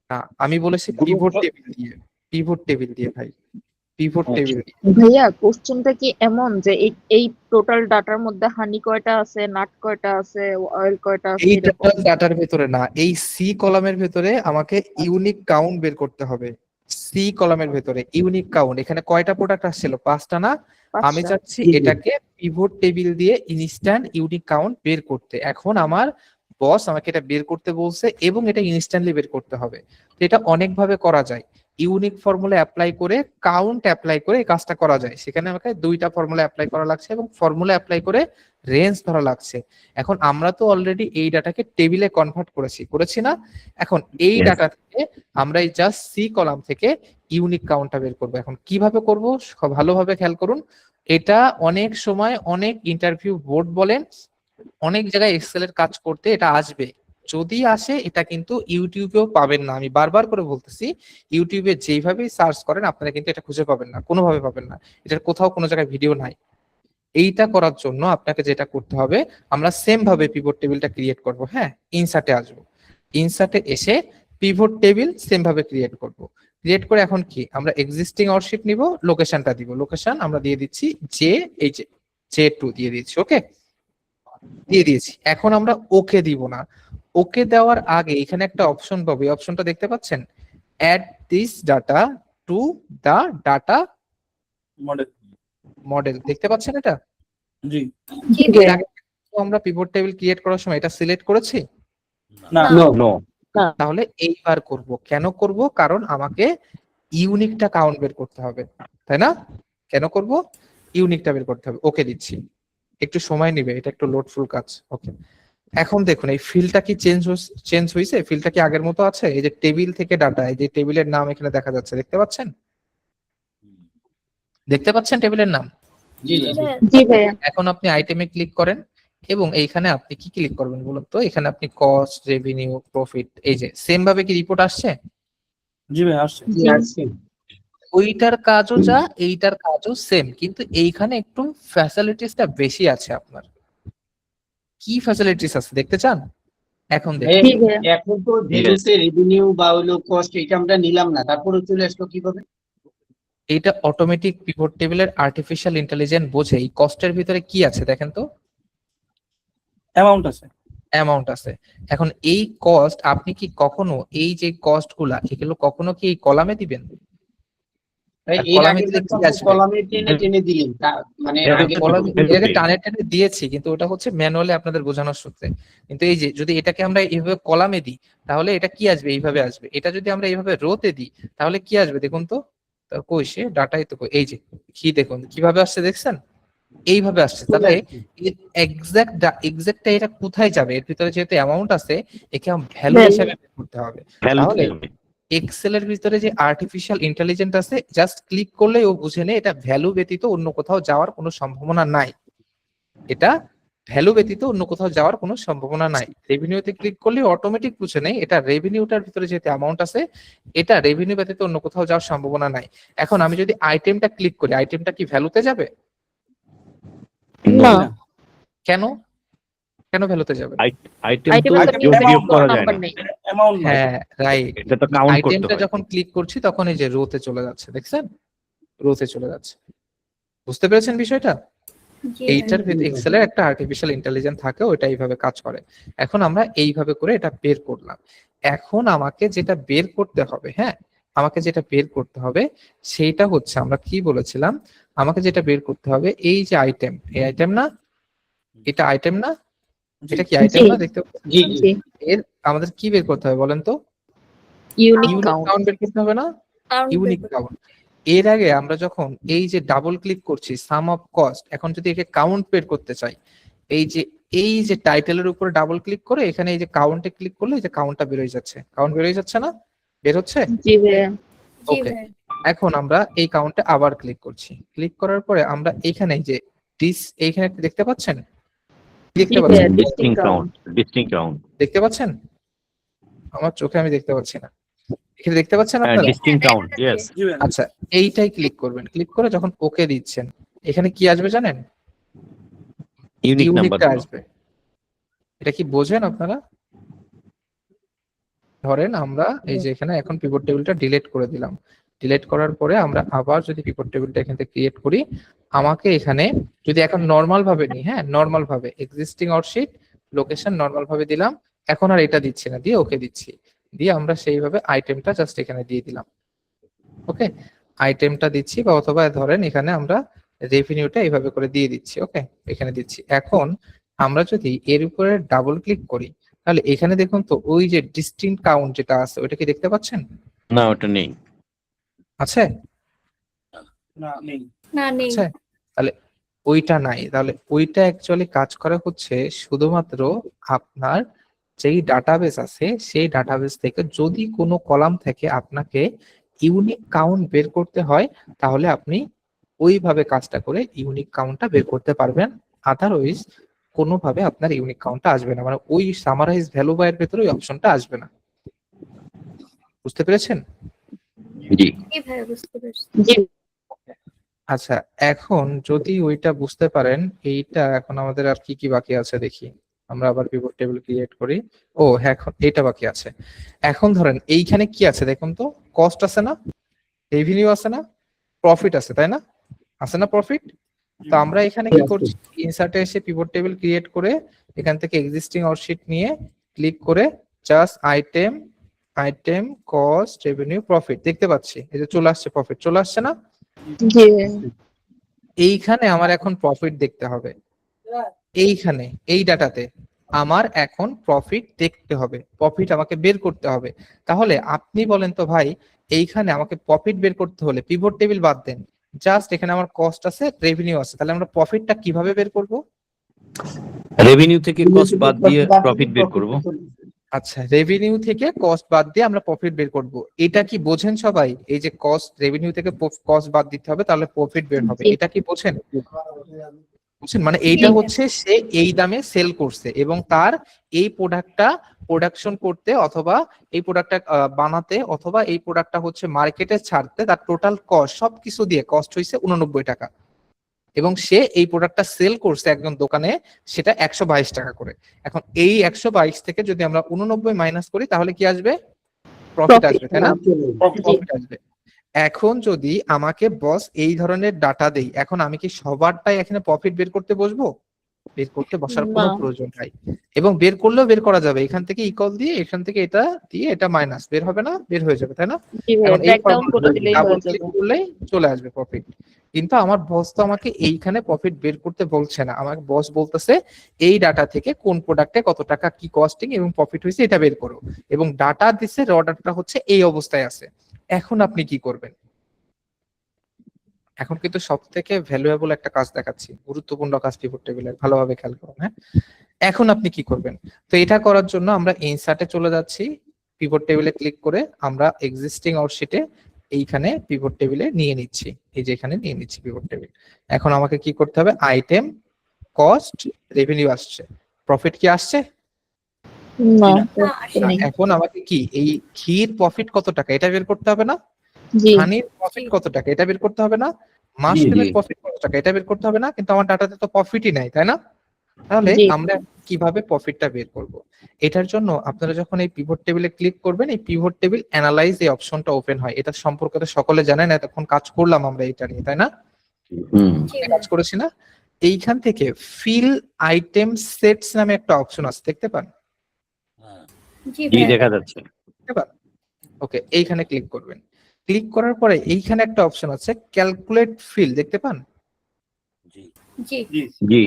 না, আমি বলেছি পিভট টেবিল দিয়ে, পিভট টেবিল দিয়ে ভাই, পিভট টেবিল দিয়ে। ভাইয়া কোশ্চেনটা কি এমন যে এই টোটাল ডাটার মধ্যে হানি কয়টা আছে, নাট কয়টা আছে, অয়েল কয়টা আছে, এই এরকম? টোটাল ডাটার ভেতরে না, এই সি কলামের ভেতরে আমাকে ইউনিক কাউন্ট বের করতে হবে। সি কলামের ভেতরে ইউনিক কাউন্ট, এখানে কয়টা প্রোডাক্ট আসছিল? 5টা না? আমি 5টা। চাচ্ছি এটাকে পিভট টেবিল দিয়ে ইনস্ট্যান্ট ইউনিক কাউন্ট বের করতে। এখন আমার বস আমাকে এটা বের করতে বলছে এবং এটা ইনস্ট্যান্টলি বের করতে হবে। তো এটা অনেকভাবে করা যায়। ইউনিক ফর্মুলা অ্যাপ্লাই করে, কাউন্ট অ্যাপ্লাই করে এই কাজটা করা যায়। সেখানে আমাকে 2টা ফর্মুলা অ্যাপ্লাই করা লাগছে এবং ফর্মুলা অ্যাপ্লাই করে রেঞ্জ ধরা লাগছে। এখন আমরা তো অলরেডি এই ডাটাকে টেবিলে কনভার্ট করেছি না? এখন এই ডাটা থেকে আমরা এই জাস্ট সি কলাম থেকে ইউনিক কাউন্টটা বের করবো। এখন কিভাবে করব ভালোভাবে খেয়াল করুন। এটা অনেক সময় অনেক ইন্টারভিউ বোর্ড বলেন, অনেক জায়গায় এক্সেল এর কাজ করতে এটা আসবে। যদি আসে এটা কিন্তু ইউটিউবেও পাবেন না। আমি বারবার করে বলতেছি, ইউটিউবে যেইভাবে সার্চ করেন আপনারা কিন্তু এটা খুঁজে পাবেন না, কোনোভাবে পাবেন না। এটার কোথাও কোনো জায়গায় ভিডিও নাই। এইটা করার জন্য আপনাকে যেটা করতে হবে, আমরা সেম ভাবে পিভট টেবিলটা ক্রিয়েট করব। হ্যাঁ, ইনসার্টে আসবো, ইনসার্টে এসে পিভট টেবিল সেম ভাবে ক্রিয়েট করব। ক্রিয়েট করে এখন কি আমরা এক্সিস্টিং আউটশিট নিব, লোকেশনটা দিব। লোকেশন আমরা দিয়ে দিচ্ছি J2 দিয়ে দিচ্ছি। ওকে, দিয়ে দিয়েছি। এখন আমরা ওকে দিব না। ওকে দেওয়ার আগে এখানে একটা অপশন পাবো, এই অপশনটা দেখতে পাচ্ছেন, add this data to the data model. Model. দেখতে পাচ্ছেন এটা? জি। জি এর ভাইয়া। আগে আমরা পিভট টেবিল ক্রিয়েট করার সময় এটা সিলেক্ট করেছি? না। নো। তাহলে এইবার করব। কেন করব? কারণ আমাকে ইউনিকটা কাউন্ট বের করতে হবে, তাই না? কেন করব? ইউনিকটা বের করতে হবে। ওকে দিচ্ছি, একটু সময় নেবে, এটা একটু লোডফুল কাজ। ওকে, এখন দেখুন এই ফিল্ডটা কি চেঞ্জ হয়েছে? ফিল্ডটা কি আগের মতো আছে? এই যে টেবিল থেকে ডাটা, এই যে টেবিলের নাম এখানে দেখা যাচ্ছে, দেখতে পাচ্ছেন? দেখতে পাচ্ছেন টেবিলের নাম? জি জি জি। জি ভাইয়া। এখন আপনি আইটেমে ক্লিক করেন এবং এইখানে আপনি কি ক্লিক করবেন বলুন তো? এখানে আপনি কস্ট, রেভিনিউ, প্রফিট, এই যে সেম ভাবে কি রিপোর্ট আসছে? জি ভাই আসছে। জি আসছে। ওইটার কাজও যা, এইটার কাজও সেম, কিন্তু এইখানে একটু ফ্যাসিলিটিসটা বেশি আছে আপনার। কি ফ্যাসিলিটিস আছে দেখতে চান? এখন দেখুন। জি ভাইয়া। এখন তো ভ্যালুতে রেভিনিউ বা হলো কস্ট এটা আমরা নিলাম না, তারপরে চলে আসলো কিভাবে? এইটা অটোমেটিক পিভট টেবিলের আর্টিফিশিয়াল ইন্টেলিজেন্স বোঝে এই কস্টের ভিতরে কি আছে দেখেন তো। অ্যামাউন্ট আছে। অ্যামাউন্ট আছে। এখন এই কস্ট আপনি কি কখনো এই যে কস্ট গুলা এগুলো কখনো কি এই কলামে দিবেন? ভাই আর এর কলামে আগে দিলে তো কি আসবে? কলামে টেনে টেনে দিলেন, মানে আগে কলামে ভ্যালুতে। এটাকে টানে টানে দিয়েছি, কিন্তু ওটা হচ্ছে ম্যানুয়ালি আপনাদের বোঝানোর সূত্রে। কিন্তু এই যে যদি এটাকে আমরা এইভাবে কলামে দিই তাহলে এটা কি আসবে? এইভাবে আসবে। এটা যদি আমরা এইভাবে রোতে দিই তাহলে কি আসবে দেখুন তো। তা কই সে ডাটাই তো কই, এই যে কি দেখুন কিভাবে আসছে দেখছেন? এইভাবে আসছে। চলে তাহলে আসছে। এক্সাক্টটা এটা কোথায় যাবে? এর ভিতরে যেহেতু অ্যামাউন্ট আছে একে ভ্যালু Value। হিসেবে বের করতে হবে। তাহলে এক্সেল এর ভিতরে যে আর্টিফিশিয়াল ইন্টেলিজেন্স আছে, জাস্ট ক্লিক করলেই ও বুঝে নেয় এটা ভ্যালু ব্যতীত অন্য কোথাও যাওয়ার কোনো সম্ভাবনা নাই। এটা ভ্যালু ব্যতীত অন্য কোথাও যাওয়ার কোনো সম্ভাবনা নাই। রেভিনিউতে ক্লিক করলে অটোমেটিক বুঝে নেয় এটা রেভিনিউটার ভিতরে যেহেতু অ্যামাউন্ট আছে, এটা রেভিনিউ ব্যতীত অন্য কোথাও যাওয়ার সম্ভাবনা নাই। এখন আমি যদি আইটেমটা ক্লিক করি, আইটেমটা কি ভ্যালুতে যাবে? না। কেন? কেন ভ্যালুতে যাবে? আইটেম তো আইটেমের তো যোগ বিয়োগ করা যায় নাম্বার না, নেই। অ্যামাউন্ট নাই। হ্যাঁ, রাইট। এটা তো কাউন্ট করতে আইটেমটা হয়। যখন ক্লিক করছি তখন এই যে রোতে চলে যাচ্ছে, দেখছেন? রোতে চলে যাচ্ছে। বুঝতে পেরেছেন বিষয়টা? এইটার ভিতরে এক্সেল এর একটা আর্টিফিশিয়াল ইন্টেলিজেন্স থাকে, ওইটা এইভাবে কাজ করে। এখন আমরা এইভাবে করে এটা বের করলাম। এখন আমাকে যেটা বের করতে হবে, হ্যাঁ, আমাকে যেটা বের করতে হবে সেইটা হচ্ছে, আমরা কি বলেছিলাম, আমাকে যেটা বের করতে হবে এই যে আইটেম, এই আইটেম না, এটা আইটেম না, এটা কি আইটেম জি। না? দেখতে পাচ্ছেন? জি জি। জি। এর আমাদের কি বের করতে হবে বলেন তো? Unique unique count. কাউন্ট বের করতে হবে না? Unique count. এর আগে আমরা যখন এই যে ডাবল ক্লিক করছি সাম অফ কস্ট, এখন যদি একে কাউন্ট বের করতে চাই, এই যে টাইটেলের উপরে ডাবল ক্লিক করে এখানে এই যে কাউন্টে ক্লিক করলে এই যে কাউন্টটা বের হয়ে যাচ্ছে। কাউন্ট বের হয়ে যাচ্ছে না? বের হচ্ছে? জি ভাইয়া। ওকে, এখন আমরা এই কাউন্টে আবার ক্লিক করছি। ক্লিক করার পরে আমরা এইখানে যে এইখানে দেখতে পাচ্ছেন? দেখতে জি পাচ্ছেন? ভাইয়া। ডিস্টিংক্ট কাউন্ট দেখতে পাচ্ছেন? আমার চোখে আমি দেখতে পাচ্ছি না। এখানে দেখতে পাচ্ছেন আপনারা? Distinct count, yes. জি ভাই। আচ্ছা, এইটাই ক্লিক করবেন। ক্লিক করে যখন ওকে দিচ্ছেন এখানে কি আসবে জানেন? ইউনিক নাম্বার ইউনিকটা আসবে। এটা কি বোঝেন আপনারা? ধরেন আমরা এই যে এখানে এখন পিভট টেবিলটা ডিলিট করে দিলাম। ডিলিট করার পরে আমরা আবার যদি পিভট টেবিলটা এখান থেকে ক্রিয়েট করি, আমাকে এখানে যদি এখন নরমাল ভাবে নিই, হ্যাঁ, নরমাল ভাবে এক্সিস্টিং আউটশিট, লোকেশন নরমাল ভাবে দিলাম। এখন আর এটা দিচ্ছি না, দিয়ে ওকে দিচ্ছি। দিয়ে আমরা সেইভাবে আইটেমটা জাস্ট এখানে দিয়ে দিলাম। ওকে, আইটেমটা দিচ্ছি বা অথবা ধরেন এখানে আমরা রেভিনিউটা এইভাবে করে দিয়ে দিচ্ছি। ওকে, এখানে দিচ্ছি। এখন আমরা যদি এর উপরে ডাবল ক্লিক করি তাহলে এখানে দেখুন তো ওই যে ডিস্টিংক্ট কাউন্ট যেটা আছে ওটা কি দেখতে পাচ্ছেন? না, ওটা নেই। আছে? না নেই। না নেই। আছে? তাহলে ওইটা নাই। তাহলে ওইটা অ্যাকচুয়ালি কাজ করে হচ্ছে শুধুমাত্র আপনার যেই ডাটাবেস আছে সেই ডাটাবেস থেকে যদি কোনো কলাম থেকে আপনাকে ইউনিক কাউন্ট বের করতে হয় তাহলে আপনি ওইভাবে কাজটা করে ইউনিক কাউন্টটা বের করতে পারবেন। আদারওয়াইজ কোনোভাবে আপনার ইউনিক কাউন্টটা আসবে না, মানে ওই সামারাইজ ভ্যালু বাইয়ের ভেতরে ওই অপশনটা আসবে না। বুঝতে পেরেছেন? জি। জি ভাইয়া বুঝতে পারছি। জি আচ্ছা, এখন যদি ওইটা বুঝতে পারেন, এইটা এখন আমাদের আর কি কি বাকি আছে দেখি। আমরা আবার পিভট টেবিল ক্রিয়েট করি। ও হ্যাঁ, এখন এইটা বাকি আছে। এখন ধরেন এইখানে কি আছে দেখুন তো, কস্ট আছে না, রেভিনিউ আছে না, প্রফিট আছে, তাই না? আছে না প্রফিট? তো আমরা এখানে কি করছি, ইনসার্টে এসে পিভট টেবিল ক্রিয়েট করে এখান থেকে এক্সিস্টিং আউটশিট নিয়ে ক্লিক করে just item cost revenue profit দেখতে পাচ্ছি, এই যে চলে আসছে, প্রফিট চলে আসছে না? জি এইখানে আমার এখন প্রফিট দেখতে হবে, এইখানে এই ডাটাতে আমার এখন প্রফিট দেখতে হবে, প্রফিট আমাকে বের করতে হবে। তাহলে আপনি বলেন তো ভাই, এইখানে আমাকে প্রফিট বের করতে হলে পিভট টেবিল বাদ দেন, জাস্ট এখানে আমার কস্ট আছে, রেভিনিউ আছে, তাহলে আমরা প্রফিটটা কিভাবে বের করব? রেভিনিউ থেকে কস্ট বাদ দিয়ে প্রফিট বের করব। আচ্ছা, রেভিনিউ থেকে কস্ট বাদ দিয়ে আমরা প্রফিট বের করব। এটা কি বোঝেন সবাই? এই যে কস্ট, রেভিনিউ থেকে কস্ট বাদ দিতে হবে তাহলে প্রফিট বের হবে, জি। এটা কি বোঝেন? বুঝছেন? মানে এইটা হচ্ছে সে এই দামে সেল করছে এবং তার এই প্রোডাক্টটা প্রোডাকশন করতে অথবা এই প্রোডাক্টটা বানাতে অথবা এই প্রোডাক্টটা হচ্ছে মার্কেটে ছাড়তে তার টোটাল কস্ট সবকিছু দিয়ে কস্ট হয়েছে 89 টাকা এবং সে এই প্রোডাক্টটা সেল করছে একজন দোকানে সেটা 122 টাকা করে। এখন এই 122 থেকে যদি আমরা 89 মাইনাস করি তাহলে কি আসবে? প্রফিট আসবে, তাই না? প্রফিট আসবে। এখন যদি আমাকে বস এই ধরনের ডাটা দেই, এখন আমি কি সবারটাই এখানে প্রফিট বের করতে বসবো? বের করতে বসার কোনো না। প্রয়োজন নাই, এবং বের করলেও বের করা যাবে, এখান থেকে ইকুয়াল দিয়ে এখান থেকে এটা দিয়ে এটা মাইনাস বের হবে না, বের হয়ে যাবে, তাই না? জি ভাই, এখন এই ব্রেক ডাউন করে দিলেই ডাবল হয়ে ক্লিক যাবে। করলেই চলে আসবে প্রফিট। কিন্তু আমার বস তো আমাকে এইখানে প্রফিট বের করতে বলছে না, আমাকে বস বলতেছে এই ডাটা থেকে কোন প্রোডাক্টে কত টাকা কি কস্টিং এবং প্রফিট হয়েছে এটা বের করো, এবং ডাটা দিছে র ডাটা হচ্ছে এই অবস্থায় আছে। এখন আপনি কি করবেন? এখন কিন্তু সব থেকে ভ্যালুয়েবল একটা কাজ দেখাচ্ছি, গুরুত্বপূর্ণ কাজ পিভট টেবিলের, ভালোভাবে খেয়াল করুন। হ্যাঁ, এখন আপনি কি করবেন? তো এটা করার জন্য আমরা ইনসার্টে চলে যাচ্ছি, পিভট টেবিলে ক্লিক করে আমরা এক্সিস্টিং আউটশিটে এইখানে পিভট টেবিলে নিয়ে নিচ্ছি, এই যে এখানে নিয়ে নিচ্ছি পিভট টেবিল। এখন আমাকে কি করতে হবে? আইটেম কস্ট রেভিনিউ আসছে, প্রফিট কি আসছে? না না। তো নেই। এখন আমাকে কি এই ঘির প্রফিট কত টাকা এটা বের করতে হবে না? জি হানির প্রফিট কত টাকা এটা বের করতে হবে না? জি, মাশরুমের জি। প্রফিট কত টাকা এটা বের করতে হবে না? কিন্তু আমার ডাটাতে তো প্রফিটই নাই, তাই না? তাহলে জি। আমরা কিভাবে প্রফিটটা বের করব? এটার জন্য আপনারা যখন এই পিভট টেবিলে ক্লিক করবেন, এই পিভট টেবিল অ্যানালাইজ এই অপশনটা ওপেন হয়। এটা সম্পর্কে তো সকলে জানেন, এতক্ষণ কাজ করলাম আমরা এটা নিয়ে, তাই না? হুম। জি কাজ করেছি না? এইখান থেকে ফিল আইটেম সেটস নামে একটা অপশন আছে, দেখতে পান? জি জি, ভাইয়া। দেখা যাচ্ছে। দেখতে পান? ওকে, এইখানে ক্লিক করবেন। ক্লিক করার পরে এইখানে একটা অপশন আছে ক্যালকুলেট ফিল, দেখতে পান? জি জি জি। জি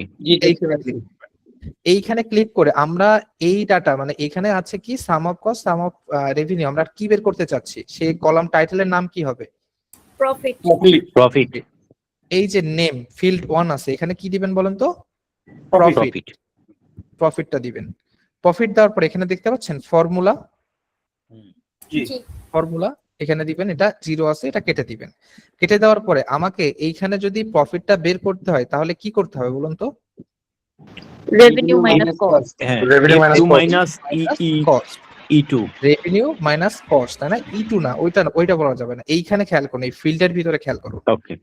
এইখানে ক্লিক করবেন। এইখানে ক্লিক করে আমরা এই ডাটা, মানে এখানে আছে কি some of cost some of revenue, আমরা কি বের করতে চাচ্ছি সেই কলাম টাইটেলের নাম কি হবে? প্রফিট। প্রফিট। এই যে নেম ফিল্ড 1 আছে, এখানে কি দিবেন বলেন তো? প্রফিট। প্রফিট। প্রফিটটা দিবেন। প্রফিট দেওয়ার পর এখানে দেখতে পাচ্ছেন ফর্মুলা, জি জি ফর্মুলা এখানে দিবেন, এটা 0 আছে এটা কেটে দিবেন। কেটে দেওয়ার পরে আমাকে এইখানে যদি প্রফিটটা বের করতে হয় তাহলে কি করতে হবে বলুন তো? Revenue minus cost. হ্যাঁ, Revenue minus E2 cost. Minus cost, E2। Revenue minus cost, তাই না? ইটু না, ওইটা বলা যাবে না। এইখানে খেয়াল করুন, এই ফিল্ডের ভিতরে খেয়াল করুন। ওকে।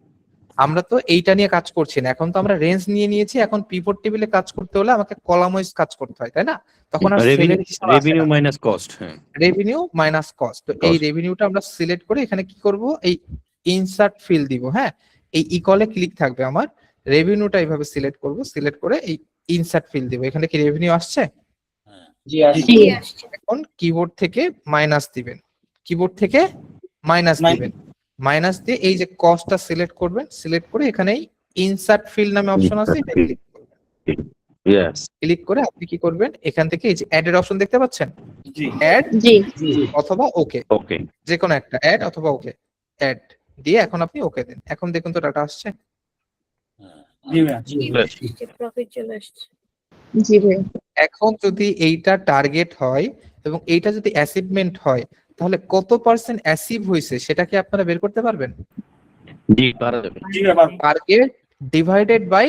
আমরা তো এইটা নিয়ে কাজ করছি না, এখন তো আমরা রেঞ্জ নিয়ে নিয়েছি। এখন পিভট টেবিলে কাজ করতে হলে আমাকে কলাম ওয়াইজ কাজ করতে হয়, তাই না? তখন আর রেভিনিউ মাইনাস কস্ট। হ্যাঁ। Revenue minus cost. তো এই Cost. রেভিনিউটা আমরা সিলেক্ট করে এখানে কি করব? এই ইনসার্ট ফিল দিব। হ্যাঁ, এই ইকলে ক্লিক থাকবে আমার, রেভিনিউটা এইভাবে সিলেক্ট করব, সিলেক্ট করে এই ইনসার্ট ফিল দিব। এখানে কি রেভিনিউ আসছে? জি আসছে। জি আসছে। এখন কিবোর্ড থেকে মাইনাস দিবেন, কিবোর্ড থেকে মাইনাস Min- দিবেন। মাইনাস দিয়ে এই যে কস্টটা সিলেক্ট করবেন, সিলেক্ট করে এখানেই ইনসার্ট ফিল্ড নামে অপশন আছে, এটা ক্লিক করবেন। ইয়েস ক্লিক করে আপনি কি করবেন, এখান থেকে এই যে অ্যাড এর অপশন দেখতে পাচ্ছেন, জি অ্যাড জি অথবা ওকে, ওকে যে কোনো একটা অ্যাড অথবা ওকে, অ্যাড দিয়ে এখন আপনি ওকে দেন। এখন দেখুন তো ডাটা আসছে। জি ভাইয়া। প্রফিট চলে আসছে। জি ভাই। এখন যদি এইটা টার্গেট হয় এবং এইটা যদি অ্যাচিভমেন্ট হয়, তাহলে কত পার্সেন্ট অ্যাচিভ হয়েছে সেটা কি আপনারা বের করতে পারবেন? জি পারা যাবে জি ভাইয়া। টার্গেট ডিভাইডেড বাই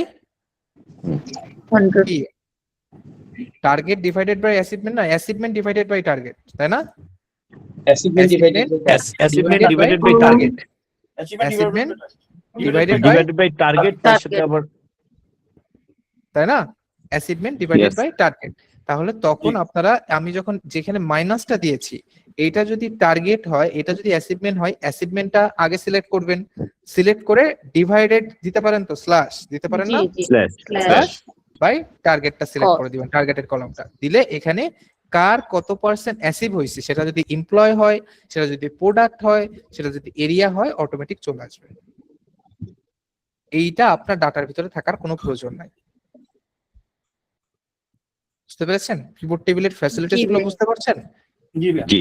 100 কি, টার্গেট ডিভাইডেড বাই অ্যাচিভমেন্ট না, অ্যাচিভমেন্ট ডিভাইডেড বাই টার্গেট, তাই না? Achievement divided achievement divided by target, Achievement divided by divided by target, তার সাথে Target. আবার তাই না, achievement divided Yes. By target. তাহলে তখন জি। আপনারা, আমি যখন যেখানে মাইনাসটা দিয়েছি, এটা যদি টার্গেট হয়, এটা যদি অ্যাচিভমেন্ট হয়, অ্যাচিভমেন্টটা আগে সিলেক্ট করবেন, সিলেক্ট করে ডিভাইডেড দিতে পারেন তো, স্ল্যাশ দিতে পারেন জি না, জি স্ল্যাশ স্ল্যাশ বাই টার্গেটটা সিলেক্ট Cost. করে দিবেন, টার্গেটেড কলামটা দিলে এখানে কার কত পার্সেন্ট অ্যাচিভ হয়েছে, সেটা যদি এমপ্লয় হয়, সেটা যদি প্রোডাক্ট হয়, সেটা যদি এরিয়া হয়, অটোমেটিক চলে আসবে। এইটা আপনার ডাটার ভিতরে থাকার কোনো প্রয়োজন নাই। বুঝতে পেরেছেন? পিভট টেবিলের ফ্যাসিলিটিস জি গুলো ভাই। বুঝতে পারছেন? জি ভাইয়া। জি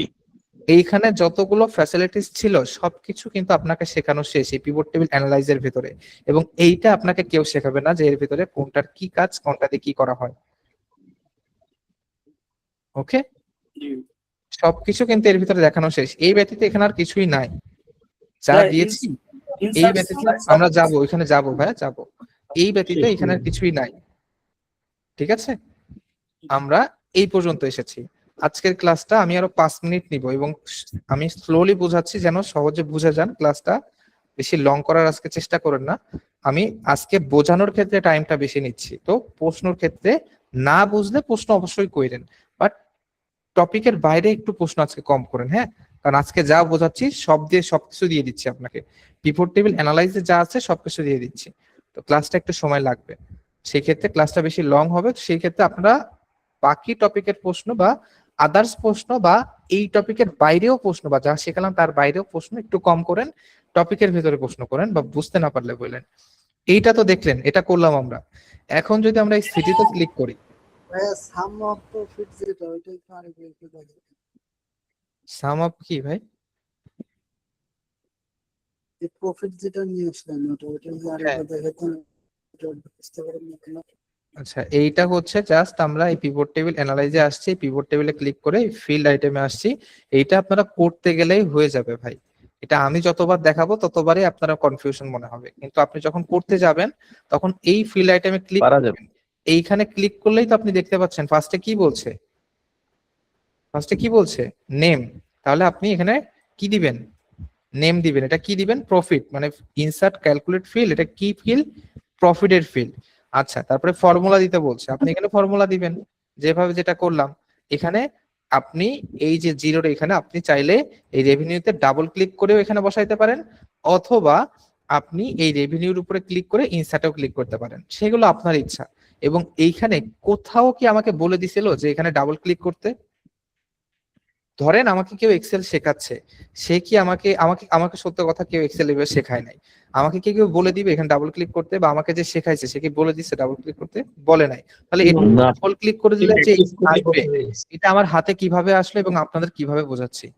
এইখানে যতগুলো ফ্যাসিলিটিস ছিল সবকিছু কিন্তু আপনাকে শেখানো শেষ এই পিভট টেবিল অ্যানালাইজের ভিতরে, এবং এইটা আপনাকে কেউ শেখাবে না যে এর ভিতরে কোনটার কি কাজ, কোনটা দিয়ে কি করা হয়। ওকে, জি। সবকিছু কিন্তু এর ভিতরে দেখানো শেষ। এই ব্যতীত এখানে আর কিছুই নাই যা ভাইয়া, দিয়েছি। এই insert ব্যতীত select আমরা যাবো, ওইখানে যাবো ভাইয়া, যাবো। এই ব্যতীত ঠিক। এখানে আর কিছুই নাই। ঠিক আছে, আমরা এই পর্যন্ত এসেছি। আজকের ক্লাসটা আমি আরো 5 মিনিট নিব এবং আমি স্লোলি বোঝাচ্ছি যেন সহজে বুঝে যান। ক্লাসটা বেশি লং করার আজকে চেষ্টা করেন না। আমি আজকে বোঝানোর ক্ষেত্রে টাইমটা বেশি নিচ্ছি, তো প্রশ্নের ক্ষেত্রে না বুঝলে প্রশ্ন অবশ্যই কইরেন, বাট টপিকের বাইরে একটু প্রশ্ন আজকে কম করেন, হ্যাঁ? কারণ আজকে যা বোঝাচ্ছি সব দিয়ে সবকিছু দিয়ে দিচ্ছি আপনাকে, পিভট টেবিল অ্যানালাইজে যা আছে সবকিছু দিয়ে দিচ্ছি। তো ক্লাসটা একটু সময় লাগবে, সেই ক্ষেত্রে ক্লাসটা বেশি লং হবে। সেই ক্ষেত্রে আপনারা বাকি টপিকের প্রশ্ন বা আদার্স প্রশ্ন বা এই টপিকের বাইরেও প্রশ্ন বা যা শেখালাম তার বাইরেও প্রশ্ন একটু কম করেন, টপিকের ভেতরে প্রশ্ন করেন বা বুঝতে না পারলে বললেন। এইটা তো দেখলেন, এটা করলাম আমরা। এখন যদি আমরা এই সিটিতে ক্লিক করি, সাম অফ প্রফিট যেটা ওইটা একটু আরেকটু একটু দেখেন। সাম অফ কি ভাই? এই প্রফিট যেটা নিয়ে আসলেন ওটা ওইটা যে আরেকটু দেখেন, ওটা বুঝতে পারেন না কেন? আচ্ছা, এইটা হচ্ছে জাস্ট আমরা এই পিভট টেবিল অ্যানালাইজে আসছি, পিভট টেবিলে ক্লিক করে ফিল্ড আইটেমে আসছি। এইটা আপনারা করতে গেলেই হয়ে যাবে ভাই। এটা আমি যতবার দেখাবো ততবারই আপনারা কনফিউশন মনে হবে, কিন্তু আপনি যখন করতে যাবেন তখন এই ফিল্ড আইটেমে ক্লিক পারা যাবে। করবেন। এইখানে ক্লিক করলেই তো আপনি দেখতে পাচ্ছেন ফার্স্টে কি বলছে, ফার্স্টে কি বলছে, নেম। তাহলে আপনি এখানে কি দিবেন, নেম দিবেন। এটা কি দিবেন, প্রফিট, মানে ইনসার্ট ক্যালকুলেট ফিল্ড, এটা কি ফিল্ড, প্রফিটের ফিল্ড। আচ্ছা, তারপরে ফর্মুলা দিতে বলছে, আপনি এখানে ফর্মুলা দিবেন যেভাবে যেটা করলাম। এখানে আপনি এই যে জিরোর এখানে আপনি চাইলে এই রেভিনিউতে ডাবল ক্লিক করেও এখানে বসাইতে পারেন, অথবা আপনি এই রেভিনিউর উপরে ক্লিক করে ইনসার্টেও ক্লিক করতে পারেন, সেগুলো আপনার ইচ্ছা। এবং এইখানে কোথাও কি আমাকে বলে দিছিল যে এখানে ডাবল ক্লিক করতে? ধরেন আমাকে কেউ এক্সেল শেখাচ্ছে, সে কি আমাকে আমাকে আমাকে সত্য কথা কেউ এক্সেল এভাবে শেখায় নাই। আমাকে কি কেউ বলে দিবে এখানে ডাবল ক্লিক করতে, বা আমাকে যে শেখাইছে সে কি বলে দিচ্ছে ডাবল ক্লিক করতে? বলে নাই। তাহলে এটা না। ডাবল ক্লিক করে দিলে যে Practice করলে আসবে, হয়ে গেছে। এটা আমার হাতে কিভাবে আসলো এবং আপনাদের কিভাবে বোঝাচ্ছি,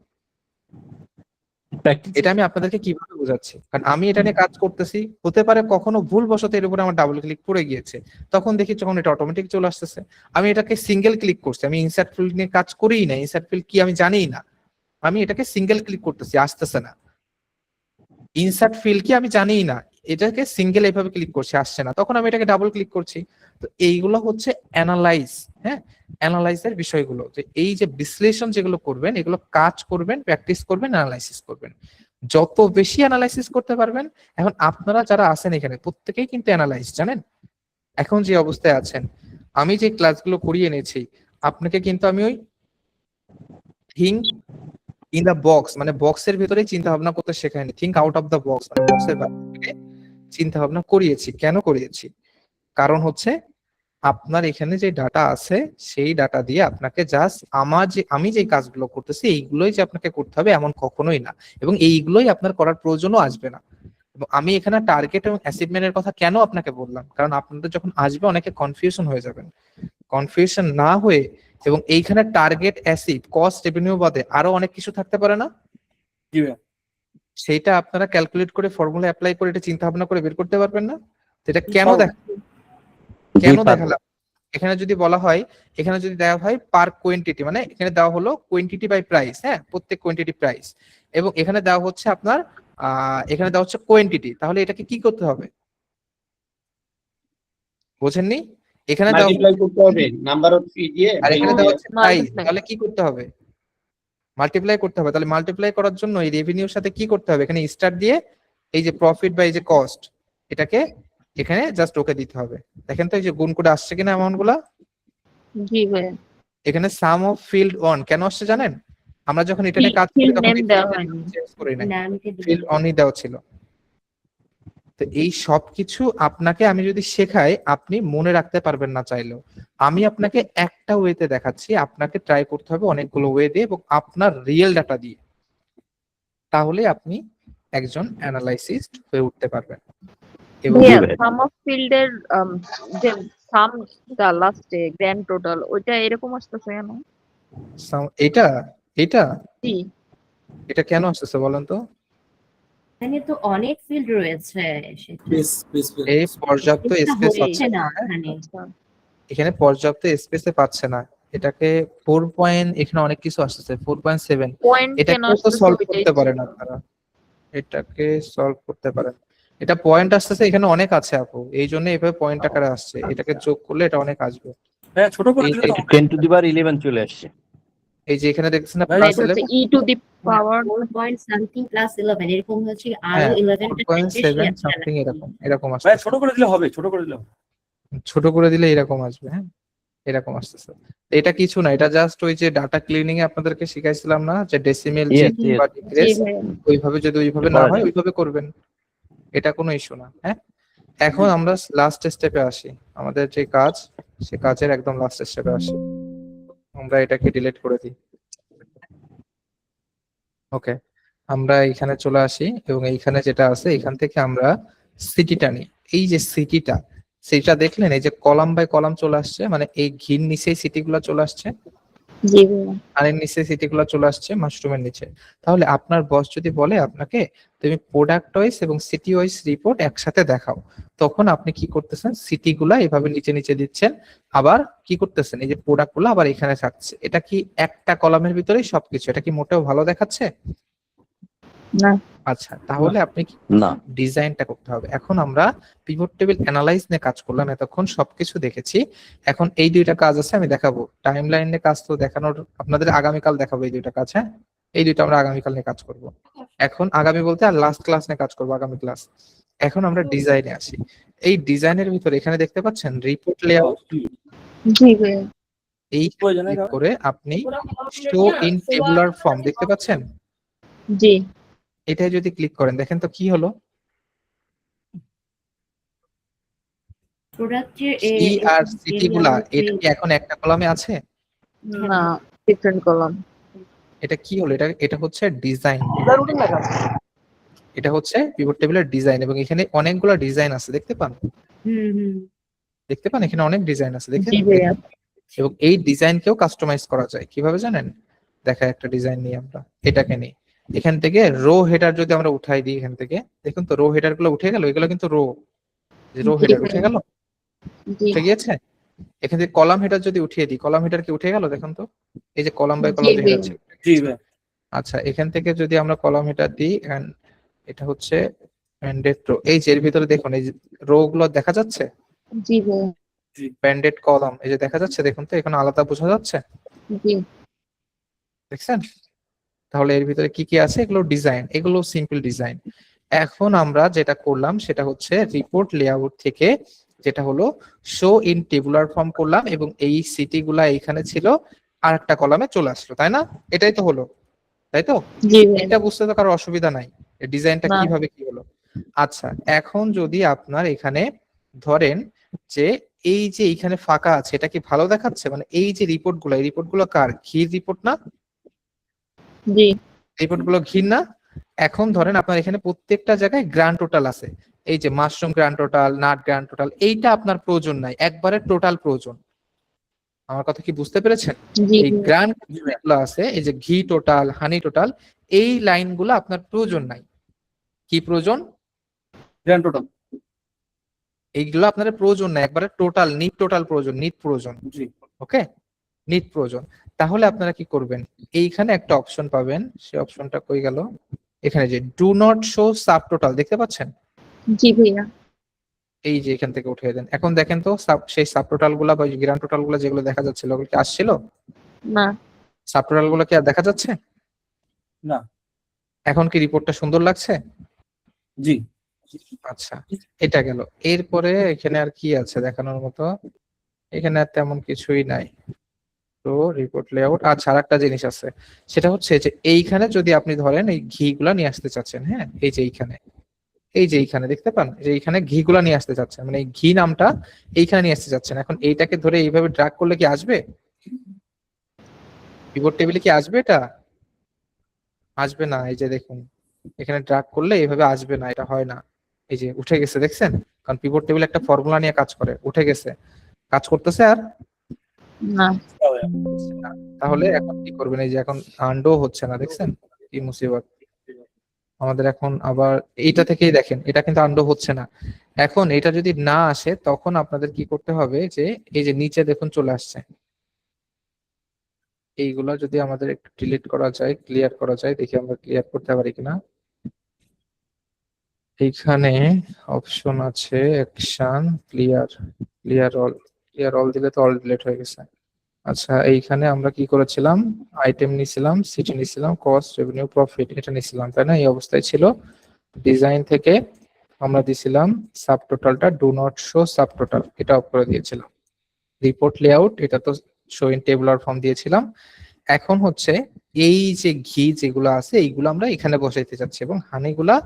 এটা আমি আপনাদেরকে কিভাবে বোঝাচ্ছি, কারণ আমি এটা নিয়ে কাজ করতেছি। হতে পারে কখনো ভুলবশত এর উপরে আমার ডাবল ক্লিক পড়ে গিয়েছে, তখন দেখি যখন এটা অটোমেটিক চলে আসতেছে। আমি এটাকে সিঙ্গেল ক্লিক করছি, আমি ইনসার্ট ফিল্ড নিয়ে কাজ করিই না, ইনসার্ট ফিল্ড কি আমি জানিই না, আমি এটাকে সিঙ্গেল ক্লিক করতেছি, আসতেছে না। ইনসার্ট ফিল্ড কি আমি জানিই না, এটাকে সিঙ্গেল এইভাবে ক্লিক করছি, আসছে না, তখন আমি এটাকে ডাবল ক্লিক করছি। তো এইগুলো হচ্ছে অ্যানালাইজ, হ্যাঁ, অ্যানালাইজের বিষয়গুলো, যে এই যে বিশ্লেষণ যেগুলো করবেন এগুলো কাজ করবেন, প্র্যাকটিস করবেন, অ্যানালাইসিস করবেন। যত বেশি অ্যানালাইসিস করতে পারবেন, এখন আপনারা যারা আছেন এখানে প্রত্যেকেই কিন্তু অ্যানালাইজ, জানেন এখন যে অবস্থায় আছেন। আমি যে ক্লাসগুলো করিয়ে এনেছি আপনাকে কিন্তু আমি ওই থিঙ্ক ইন দা বক্স, মানে বক্সের ভিতরে চিন্তা ভাবনা করতে শেখায়নি, think out of the box, মানে বক্সের বাইরে থেকে চিন্তা ভাবনা করিয়েছি। কেন করিয়েছি? কারণ হচ্ছে আপনার এখানে যে ডাটা আছে সেই ডাটা দিয়ে আপনাকে জাস্ট আমি যে কাজগুলো করতেছি এইগুলোই যে আপনাকে করতে হবে এমন কখনোই না, এবং এইগুলোই আপনার করার প্রয়োজনও আসবে না। এবং আমি এখানে টার্গেট এবং অ্যাচিভমেন্টের কথা কেন আপনাকে বললাম, কারণ আপনাদের যখন আসবে অনেকে কনফিউশন হয়ে যাবেন। কনফিউশন না হয়ে, এবং এইখানে টার্গেট, অ্যাচিভ, কস্ট, রেভিনিউ বাদে আরো অনেক কিছু থাকতে পারে না, জি ভাইয়া। সেইটা আপনারা ক্যালকুলেট করে ফর্মুলা অ্যাপ্লাই করে এটা চিন্তা ভাবনা করে বের করতে পারবেন না। তো এটা কেন কেন দেখালাম, এখানে যদি বলা হয়, এখানে যদি দেওয়া হয় পার কোয়েন্টিটি, মানে এখানে দেওয়া হলো কোয়েন্টিটি বাই প্রাইস, হ্যাঁ, প্রত্যেক কোয়েন্টিটি প্রাইস, এবং এখানে দেওয়া হচ্ছে আপনার এখানে দেওয়া হচ্ছে কোয়েন্টিটি, তাহলে এটাকে কি করতে হবে বোঝেননি? এখানে দেওয়া মাল্টিপ্লাই করতে হবে নাম্বার অফ ফি দিয়ে, আর এখানে দেওয়া হচ্ছে প্রাইস, Multiply. তাহলে কি করতে হবে? মাল্টিপ্লাই করতে হবে। তাহলে মাল্টিপ্লাই করার জন্য এই রেভিনিউর সাথে কি করতে হবে? এখানে স্টার দিয়ে এই যে প্রফিট বা এই যে কস্ট, এটাকে এখানে জাস্ট ওকে দিতে হবে। দেখেন তো এই যে গুণ করে আসছে কিনা অ্যামাউন্ট গুলা। জি ভাইয়া। এখানে সাম অফ ফিল্ড অন কেন আসছে জানেন? আমরা যখন এটা নিয়ে কাজ করি Field তখন name দেওয়া হয়নি। চেঞ্জ করি না, ফিল্ড অনই দেওয়া ছিল। তো এই সবকিছু আপনাকে আমি যদি শেখাই আপনি মনে রাখতে পারবেন না চাইলেও। আমি আপনাকে একটা ওয়েতে দেখাচ্ছি, আপনাকে ট্রাই করতে হবে অনেকগুলো ওয়ে দিয়ে এবং আপনার রিয়েল ডাটা দিয়ে, তাহলে আপনি একজন অ্যানালাইসিস্ট হয়ে উঠতে পারবেন। এবং ভাইয়া সাম অফ ফিল্ডের যে সামটা লাস্টে গ্র্যান্ড টোটাল ওইটা এরকম আসতেছে কেন? এটা এটা জি এটা কেন আসতেছে বলেন তো? এখানে তো অনেক ফিল্ড রয়েছে, এই পর্যাপ্ত স্পেস হচ্ছে না এখানে। এখানে পর্যাপ্ত স্পেসে পাচ্ছে না, এটাকে 4 পয়েন্ট, এখানে অনেক কিছু আসছে 4.7, পয়েন্ট এটাকে কেন তো আসতেছে সলভ ওইটাই করতে পারেন আপনারা, এটাকে সলভ করতে পারেন। এটা পয়েন্ট আসতেছে এখানে অনেক আছে আপু, এই জন্য এভাবে পয়েন্ট আকারে আসছে, এটাকে যোগ করলে এটা অনেক আসবে। ভাইয়া ছোট করে দিলে তো হবে। 10 to the power 11 চলে আসছে। এই যে এখানে দেখছেন না ভাই, প্লাস এটা হচ্ছে 11, e to the power 4 point something plus 11 এরকম হচ্ছে আরো হ্যাঁ 11 টা 4.7 সামথিং এরকম ভাইয়া আসছে। ছোট করে দিলে হবে, ছোট করে দিলে হবে। ছোট করে দিলে এরকম আসবে, হ্যাঁ এরকম আসতেছে। এটা কিছু না, এটা জাস্ট ওই যে ডাটা ক্লিনিং এ আপনাদেরকে শিখাইছিলাম না যে ডেসিমেল Yes, চেঞ্জ yes. বা জি ডিক্রিজ, ভাইয়া। ওইভাবে যদি ওইভাবে না হয় ওইভাবে করবেন, এটা কোনো ইস্যু না। হ্যাঁ এখন আমরা লাস্ট স্টেপে আসি, আমাদের যে কাজ সে কাজের একদম লাস্ট স্টেপে আসি। আমরা এটাকে ডিলিট করে দিই। ওকে, আমরা এখানে চলে আসি এবং এইখানে যেটা আছে এখান থেকে আমরা সিটিটা নিই। এই যে সিটিটা দেখলেন, এই যে কলাম বাই কলাম চলে আসছে, মানে এই ঘির নিচেই সিটিগুলো চলে আসছে, জি ভাইয়া। আর এর নিচে সিটিগুলো চলে আসছে মাশরুমের নিচে। তাহলে আপনার বস যদি বলে আপনাকে তুমি প্রোডাক্ট ওয়াইজ এবং সিটি ওয়াইজ রিপোর্ট একসাথে দেখাও, তখন আপনি কি করতেছেন, সিটিগুলা এভাবে নিচে নিচে দিচ্ছেন, আবার কি করতেছেন এই যে প্রোডাক্টগুলো আবার এখানে থাকছে। এটা কি একটা কলামের ভিতরেই সবকিছু? এটা কি মোটেও ভালো দেখাচ্ছে? না। আচ্ছা, তাহলে আপনি কি না, ডিজাইনটা করতে হবে। এখন আমরা পিভট টেবিল অ্যানালাইজ নিয়ে কাজ করলাম, এতক্ষণ সবকিছু দেখেছি। এখন এই দুইটা কাজ আছে আমি দেখাবো, টাইম লাইন নিয়ে কাজ তো দেখানোর আপনাদের আগামীকাল দেখাবো এই দুইটা কাজ। হ্যাঁ এই দুইটা আমরা আগামীকাল নিয়ে কাজ করব। এখন আগামী বলতে আর লাস্ট ক্লাস নিয়ে কাজ করবো, আগামী ক্লাস। এখন আমরা ডিজাইনে আসি। এই ডিজাইনের ভিতরে এখানে দেখতে পাচ্ছেন রিপোর্ট লেআউট, জি ভাইয়া। এই প্রয়োজনে ক্লিক করে আপনি শো ইন টেবুলার ফর্ম দেখতে পাচ্ছেন, জি এটাই যদি ক্লিক করেন দেখেন তো কি হলো, প্রোডাক্টের ই আর সিটি গুলা এটা কি এখন একটা কলামে আছে? না, ডিফারেন্ট কলাম। এটা কি হলো, এটা হচ্ছে ডিজাইন, এটা হচ্ছে পিভট টেবিলের ডিজাইন, এবং এখানে অনেকগুলো ডিজাইন আছে দেখতে পান, দেখতে পান এখানে অনেক ডিজাইন আছে দেখেন। জি ভাইয়া। এবং এই ডিজাইনকেও কাস্টমাইজ করা যায় কিভাবে জানেন? দেখা একটা ডিজাইন নিয়ে আমরা এটাকে নিই, এখান থেকে রো হেডার যদি আমরা উঠাই দিই, এখান থেকে দেখুন তো রো হেডার গুলো উঠে গেল, এগুলো কিন্তু রো হেডার উঠে গেল, জি উঠে গিয়েছে। এখান থেকে কলাম হেডার যদি উঠিয়ে দিই, কলাম হেডার কি উঠে গেল দেখুন তো, এই যে কলাম বাই কলাম জি, হেডার ছিল। জি ভাইয়া। আচ্ছা, এখান থেকে যদি আমরা কলাম হেডার দিই, and এটা হচ্ছে ব্যান্ডেড রো, এই যে এর ভিতরে দেখুন এই যে রো গুলো দেখা যাচ্ছে, জি ভাইয়া। ব্যান্ডেড কলাম এই যে দেখা যাচ্ছে, দেখুন তো এখানে আলাদা বোঝা যাচ্ছে, জি দেখছেন? তাহলে এর ভিতরে কি কি আছে, এগুলো ডিজাইন, এগুলো সিম্পল ডিজাইন। এখন আমরা যেটা করলাম সেটা হচ্ছে রিপোর্ট লেআউট থেকে যেটা হলো শো ইন টেবুলার ফর্ম করলাম, এবং এই সিটি গুলা এইখানে ছিল আর একটা কলামে চলে আসলো, তাই না? এটাই তো হলো, তাই তো? জি ভাইয়া। এটা বুঝতে তো কারো অসুবিধা নাই, ডিজাইনটা না। কিভাবে কি হলো। আচ্ছা, এখন যদি আপনার এখানে ধরেন যে এই যে এইখানে ফাঁকা আছে এটা কি ভালো দেখাচ্ছে? মানে এই যে রিপোর্টগুলো, এই রিপোর্টগুলো কার? ঘির রিপোর্ট না? জি রিপোর্টগুলো ঘির না? এখন ধরেন আপনার এখানে প্রত্যেকটা জায়গায় গ্র্যান্ড টোটাল আছে। এই যে mushroom grand total, nut grand total, এইটা আপনার প্রয়োজন নাই, একবারে টোটাল প্রয়োজন। আমার কথা কি বুঝতে পেরেছেন? জি এই গ্র্যান্ড যেগুলো আছে, এই যে ঘি টোটাল, হানি টোটাল, এই লাইনগুলো আপনার প্রয়োজন নাই। কি প্রয়োজন? Grand total. এইগুলো আপনার প্রয়োজন নাই, একবারে টোটাল নিট টোটাল প্রয়োজন, নিট প্রয়োজন। জি ওকে, নিট প্রয়োজন। তাহলে আপনারা কি করবেন, এইখানে একটা অপশন পাবেন, সেই অপশনটা কই গেল? এখানে যে do not show sub total দেখতে পাচ্ছেন? জি ভাইয়া। এই যে এখান থেকে উঠিয়ে দেন। এখন দেখেন তো সেই সাব টোটাল গুলা বা গ্র্যান্ড টোটাল গুলা যেগুলো দেখা যাচ্ছিল ওগুলো কি আসছিল? না। সাব টোটাল গুলো কি আর দেখা যাচ্ছে না। এখন কি রিপোর্টটা সুন্দর লাগছে? জি আচ্ছা, এটা গেল। এরপরে এখানে আর কি আছে দেখানোর মতো? এখানে আর তেমন কিছুই নাই। তো রিপোর্ট লেআউট। আচ্ছা, আর একটা জিনিস আছে, সেটা হচ্ছে যে এইখানে যদি আপনি ধরেন এই ঘি গুলা নিয়ে আসতে চাচ্ছেন, হ্যাঁ, এই যে এইখানে, এই যে এইখানে দেখতে পান যে এইখানে ঘি গুলা নিয়ে আসতে চাচ্ছেন, মানে এই ঘি নামটা এইখানে নিয়ে আসতে চাচ্ছেন। এখন এইটাকে ধরে এইভাবে ড্রাগ করলে কি আসবে? পিভট টেবিলে কি আসবে? এটা আসবে না। এই যে দেখুন, এখানে ড্রাগ করলে এইভাবে আসবে না, এটা হয় না। এই যে উঠে গেছে, দেখছেন? কারণ পিভট টেবিল একটা ফর্মুলা নিয়ে কাজ করে, উঠে গেছে, কাজ করতেছে আর না। তাহলে এখন কি করবেন? এই যে এখন আন্ডো হচ্ছে না, দেখছেন কি মুসিবত? আমাদের এখন আবার এইটা থেকেই দেখেন, এটা কিন্তু আন্ডো হচ্ছে না। এখন এটা যদি না আসে তখন আপনাদের কি করতে হবে, যে এই যে নিচে দেখুন চলে আসছে, এইগুলা যদি আমাদের একটু ডিলিট করা যায়, ক্লিয়ার করা যায়, দেখি আমরা ক্লিয়ার করতে পারি কিনা। এইখানে অপশন আছে অ্যাকশন, ক্লিয়ার, ক্লিয়ার অল দিলে তো অল ডিলিট হয়ে গেছে। আচ্ছা, এইখানে আমরা কি করেছিলাম? আইটেম নিছিলাম, সিটি নিছিলাম, কস্ট, রেভিনিউ, প্রফিট, এটা নিছিলাম, তাই না? এই অবস্থায় ছিল। ডিজাইন থেকে আমরা দিছিলাম সাব টোটালটা do not show sub total, এটা অফ করে দিয়েছিলাম। রিপোর্ট লেআউট, এটা তো শো ইন টেবুলার ফর্ম দিয়েছিলাম। এখন হচ্ছে এই যে ঘি যেগুলো আছে এইগুলো আমরা এখানে বসাইতে চাচ্ছি এবং হানিগুলা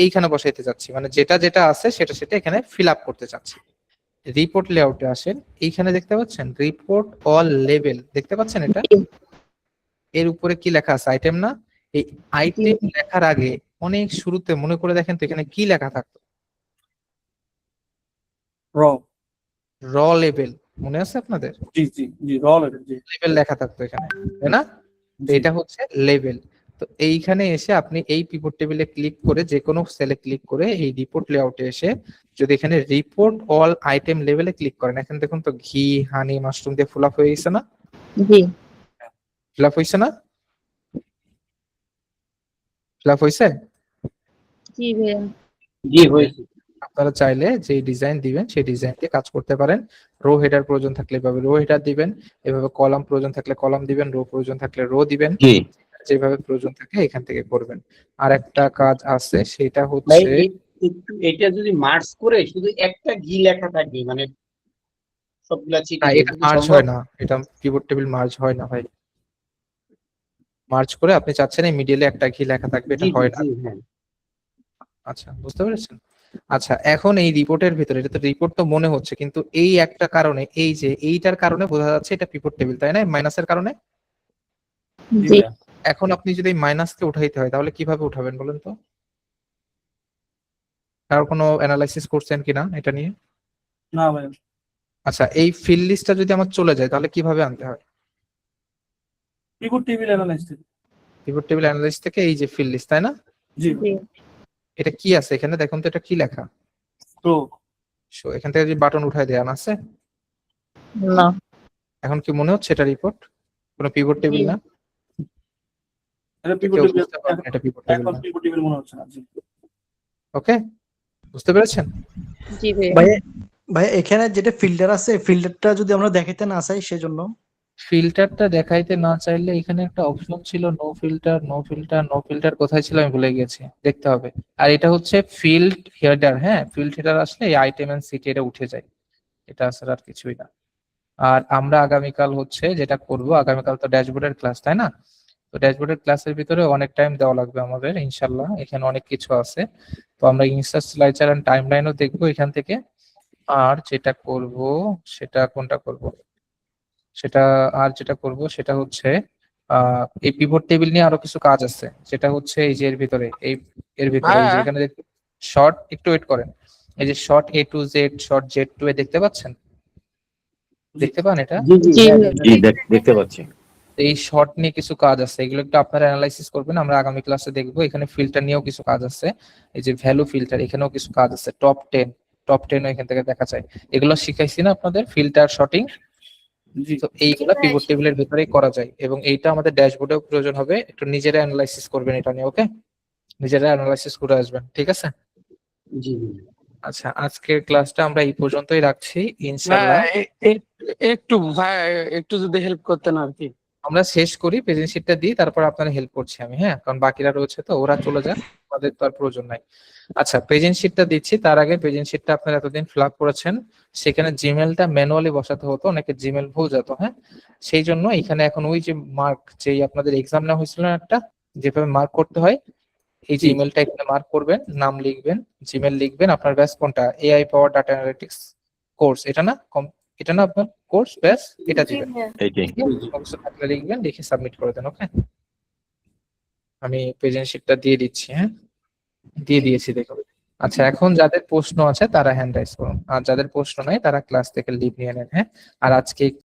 এইখানে বসাইতে চাচ্ছি, মানে যেটা যেটা আছে সেটা সেটা এখানে ফিল আপ করতে চাচ্ছি। রিপোর্ট লেআউটে আসেন, এইখানে দেখতে পাচ্ছেন রিপোর্ট অল লেভেল, দেখতে পাচ্ছেন এটা? এর উপরে কি লেখা আছে? আইটেম না? এই আইটেম লেখার আগে অনেক শুরুতে মনে করে দেখেন তো এখানে কি লেখা থাকতো? র। র লেভেল, মনে আছে আপনাদের? জি জি জি র লেভেল। জি লেভেল লেখা থাকতো এখানে, তাই না? তো এটা হচ্ছে লেভেল। তো এইখানে এসে আপনি এই পিভট টেবিলে ক্লিক করে, যে কোনো সেলে ক্লিক করে এই রিপোর্ট লেআউটে এসে যদি এখানে রিপোর্ট অল আইটেম লেভেলে ক্লিক করেন, এখানে দেখুন তো ঘি, হানি, মাশরুম দিয়ে ফুল আপ হয়ে গেছে না? জি ফিল আপ হয়েছে না? ফিল আপ হয়েছে? জি ভাইয়া। জি হয়েছে। আপনারা চাইলে যে ডিজাইন দিবেন সেই ডিজাইন দিয়ে কাজ করতে পারেন। রো হেডার প্রয়োজন থাকলে এভাবে রো হেডার দিবেন, এভাবে কলাম প্রয়োজন থাকলে কলাম দিবেন, রো প্রয়োজন থাকলে রো দিবেন, জি যেভাবে প্রয়োজন থাকে এখান থেকে করবেন। আর একটা কাজ আছে, সেটা ভাই হচ্ছে এটা যদি মার্চ করে শুধু একটা ঘি লেখা থাকবে মানে সবগুলা চিঠি না, দিয়ে এটা কি মার্জ সম্ভব? হয় না, এটা পিভট টেবিল মার্জ হয় না ভাই। মার্জ করে আপনি চাচ্ছেন এই মিডিলে একটা ঘি লেখা থাকবে, এটা জি হয় না। জি হ্যাঁ। আচ্ছা, বুঝতে পেরেছেন? আচ্ছা, এখন এই রিপোর্টের ভিতরে, এটা তো রিপোর্ট তো মনে হচ্ছে, কিন্তু এই একটা কারণে, এই যে এইটার কারণে বোঝা যাচ্ছে এটা পিভট টেবিল, তাই না? মাইনাসের কারণে। জি জি ভাইয়া। এখন আপনি যদি মাইনাসকে উঠাইতে হয় তাহলে কিভাবে উঠাবেন বলেন তো? কারো কোনো অ্যানালাইসিস করছেন কিনা এটা নিয়ে? না ভাইয়া। আচ্ছা, এই ফিল লিস্টটা যদি আমার চলে যায় তাহলে কিভাবে আনতে হয়? Pivot table analyse. Pivot table analyse থেকে এই যে ফিল লিস্ট, তাই না? জি জি এটা কি আছে এখানে দেখুন তো, এটা কি লেখা? তো সো এখান থেকে যদি বাটন উঠাই দেওয়া আছে, না। এখন কি মনে হচ্ছে এটা রিপোর্ট, কোনো পিভট টেবিল না? এটা পিভট কেউ টেবিল। বুঝতে পারবে না এটা পিভট টেবিল এখন না। পিভট টেবিল মনে হচ্ছে না। জি ওকে, বুঝতে পেরেছেন? জি ভাইয়া। ভাই ভাই এখানে যেটা ফিল্টার আছে ফিল্টারটা যদি আমরা দেখাইতে না চাই সেজন্য ফিল্টারটা দেখাইতে না চাইলে এখানে একটা অপশন ছিল no filter, no filter, no filter কোথায় ছিল আমি ভুলে গেছি, দেখতে হবে। আর এটা হচ্ছে ফিল্ড হেডার, হ্যাঁ, ফিল্ড হেডার আসলে এই আইটেম এন্ড সিটি এটা উঠে যায়, এটা আসলে আর কিছুই না। আর আমরা আগামীকাল হচ্ছে যেটা করব, আগামীকাল তো ড্যাশবোর্ডের ক্লাস, তাই না? তো ড্যাশবোর্ডের ক্লাসের ভিতরে অনেক টাইম দেওয়া লাগবে আমাদের ইনশাল্লাহ, এখানে অনেক কিছু আছে। তো আমরা ইনস্টা স্লাইডার এন্ড টাইমলাইনও দেখবো এখান থেকে। আর যেটা করব সেটা কোনটা করব, সেটা আর যেটা করব সেটা হচ্ছে এই পিভট টেবিল নিয়ে আরো কিছু কাজ আছে, যেটা হচ্ছে এই যে এর ভিতরে এর ভিতরে এই যে এখানে শর্ট, একটু ওয়েট করেন, এই যে short A to Z, short Z to A দেখতে পাচ্ছেন? দেখতে পান এটা? জি দেখতে পাচ্ছি। এই শর্ট নিয়ে কিছু কাজ আছে, এগুলো একটু আপনারা অ্যানালাইসিস করবেন, আমরা আগামী ক্লাসে দেখবো। এখানে ফিল্টার নিয়েও কিছু কাজ আছে, এই যে ভ্যালু ফিল্টার, এখানেও কিছু কাজ আছে, টপ 10 এখান থেকে দেখা যায়। এগুলো শিখাইছি না আপনাদের, ফিল্টার শর্টিং, তো এইগুলা পিভট টেবিলের ভিতরেই করা যায়, এবং এইটা আমাদের ড্যাশবোর্ডেও প্রয়োজন হবে, একটু নিজেরা অ্যানালাইসিস করবেন এটা নিয়ে, ওকে? নিজেরা অ্যানালাইসিস করে আসবেন, ঠিক আছে? জি জি। আচ্ছা, আজকের ক্লাসটা আমরা এই পর্যন্তই রাখছি, ইনশাআল্লাহ। একটু ভাই একটু যদি হেল্প করতেন আর কি। আমরা শেষ করি, প্রেজেন্ট শিটটা দিই, তারপর আপনারা হেল্প করছি আমি, হ্যাঁ? কারণ বাকিরা রয়েছে তো, ওরা চলে যান, আমাদের তো আর প্রয়োজন নাই। আচ্ছা, প্রেজেন্ট শিটটা দিচ্ছি, তার আগে প্রেজেন্ট শিটটা আপনারা এতদিন ফিল আপ করেছেন, সেখানে জিমেলটা ম্যানুয়ালি বসাতে হতো, অনেকে জিমেল ভুল যেত, হ্যাঁ? সেই জন্য এখানে এখন ওই যে মার্ক, যেই আপনাদের এক্সাম নেওয়া হয়েছিল না একটা, যেভাবে মার্ক করতে হয়, এই যে ইমেলটা এখানে মার্ক করবেন, নাম লিখবেন, জিমেল লিখবেন, আপনার ব্যাস কোনটা, AI পাওয়ার ডাটা অ্যানালিটিক্স কোর্স, এটা না? এটা না আপনার কোর্স, ব্যাস এটা দিবেন, থাকলে লিখবেন, লিখে সাবমিট করে দেন, ওকে? আমি প্রেজেন্ট শিটটা দিয়ে দিচ্ছি, হ্যাঁ? দিয়ে দিয়েছি, দেখুন। আচ্ছা, এখন যাদের প্রশ্ন আছে তারা হ্যান্ড রাইজ করুন, আর যাদের প্রশ্ন নাই তারা ক্লাস থেকে লিভ নিয়ে নেন, হ্যাঁ? আর আজকে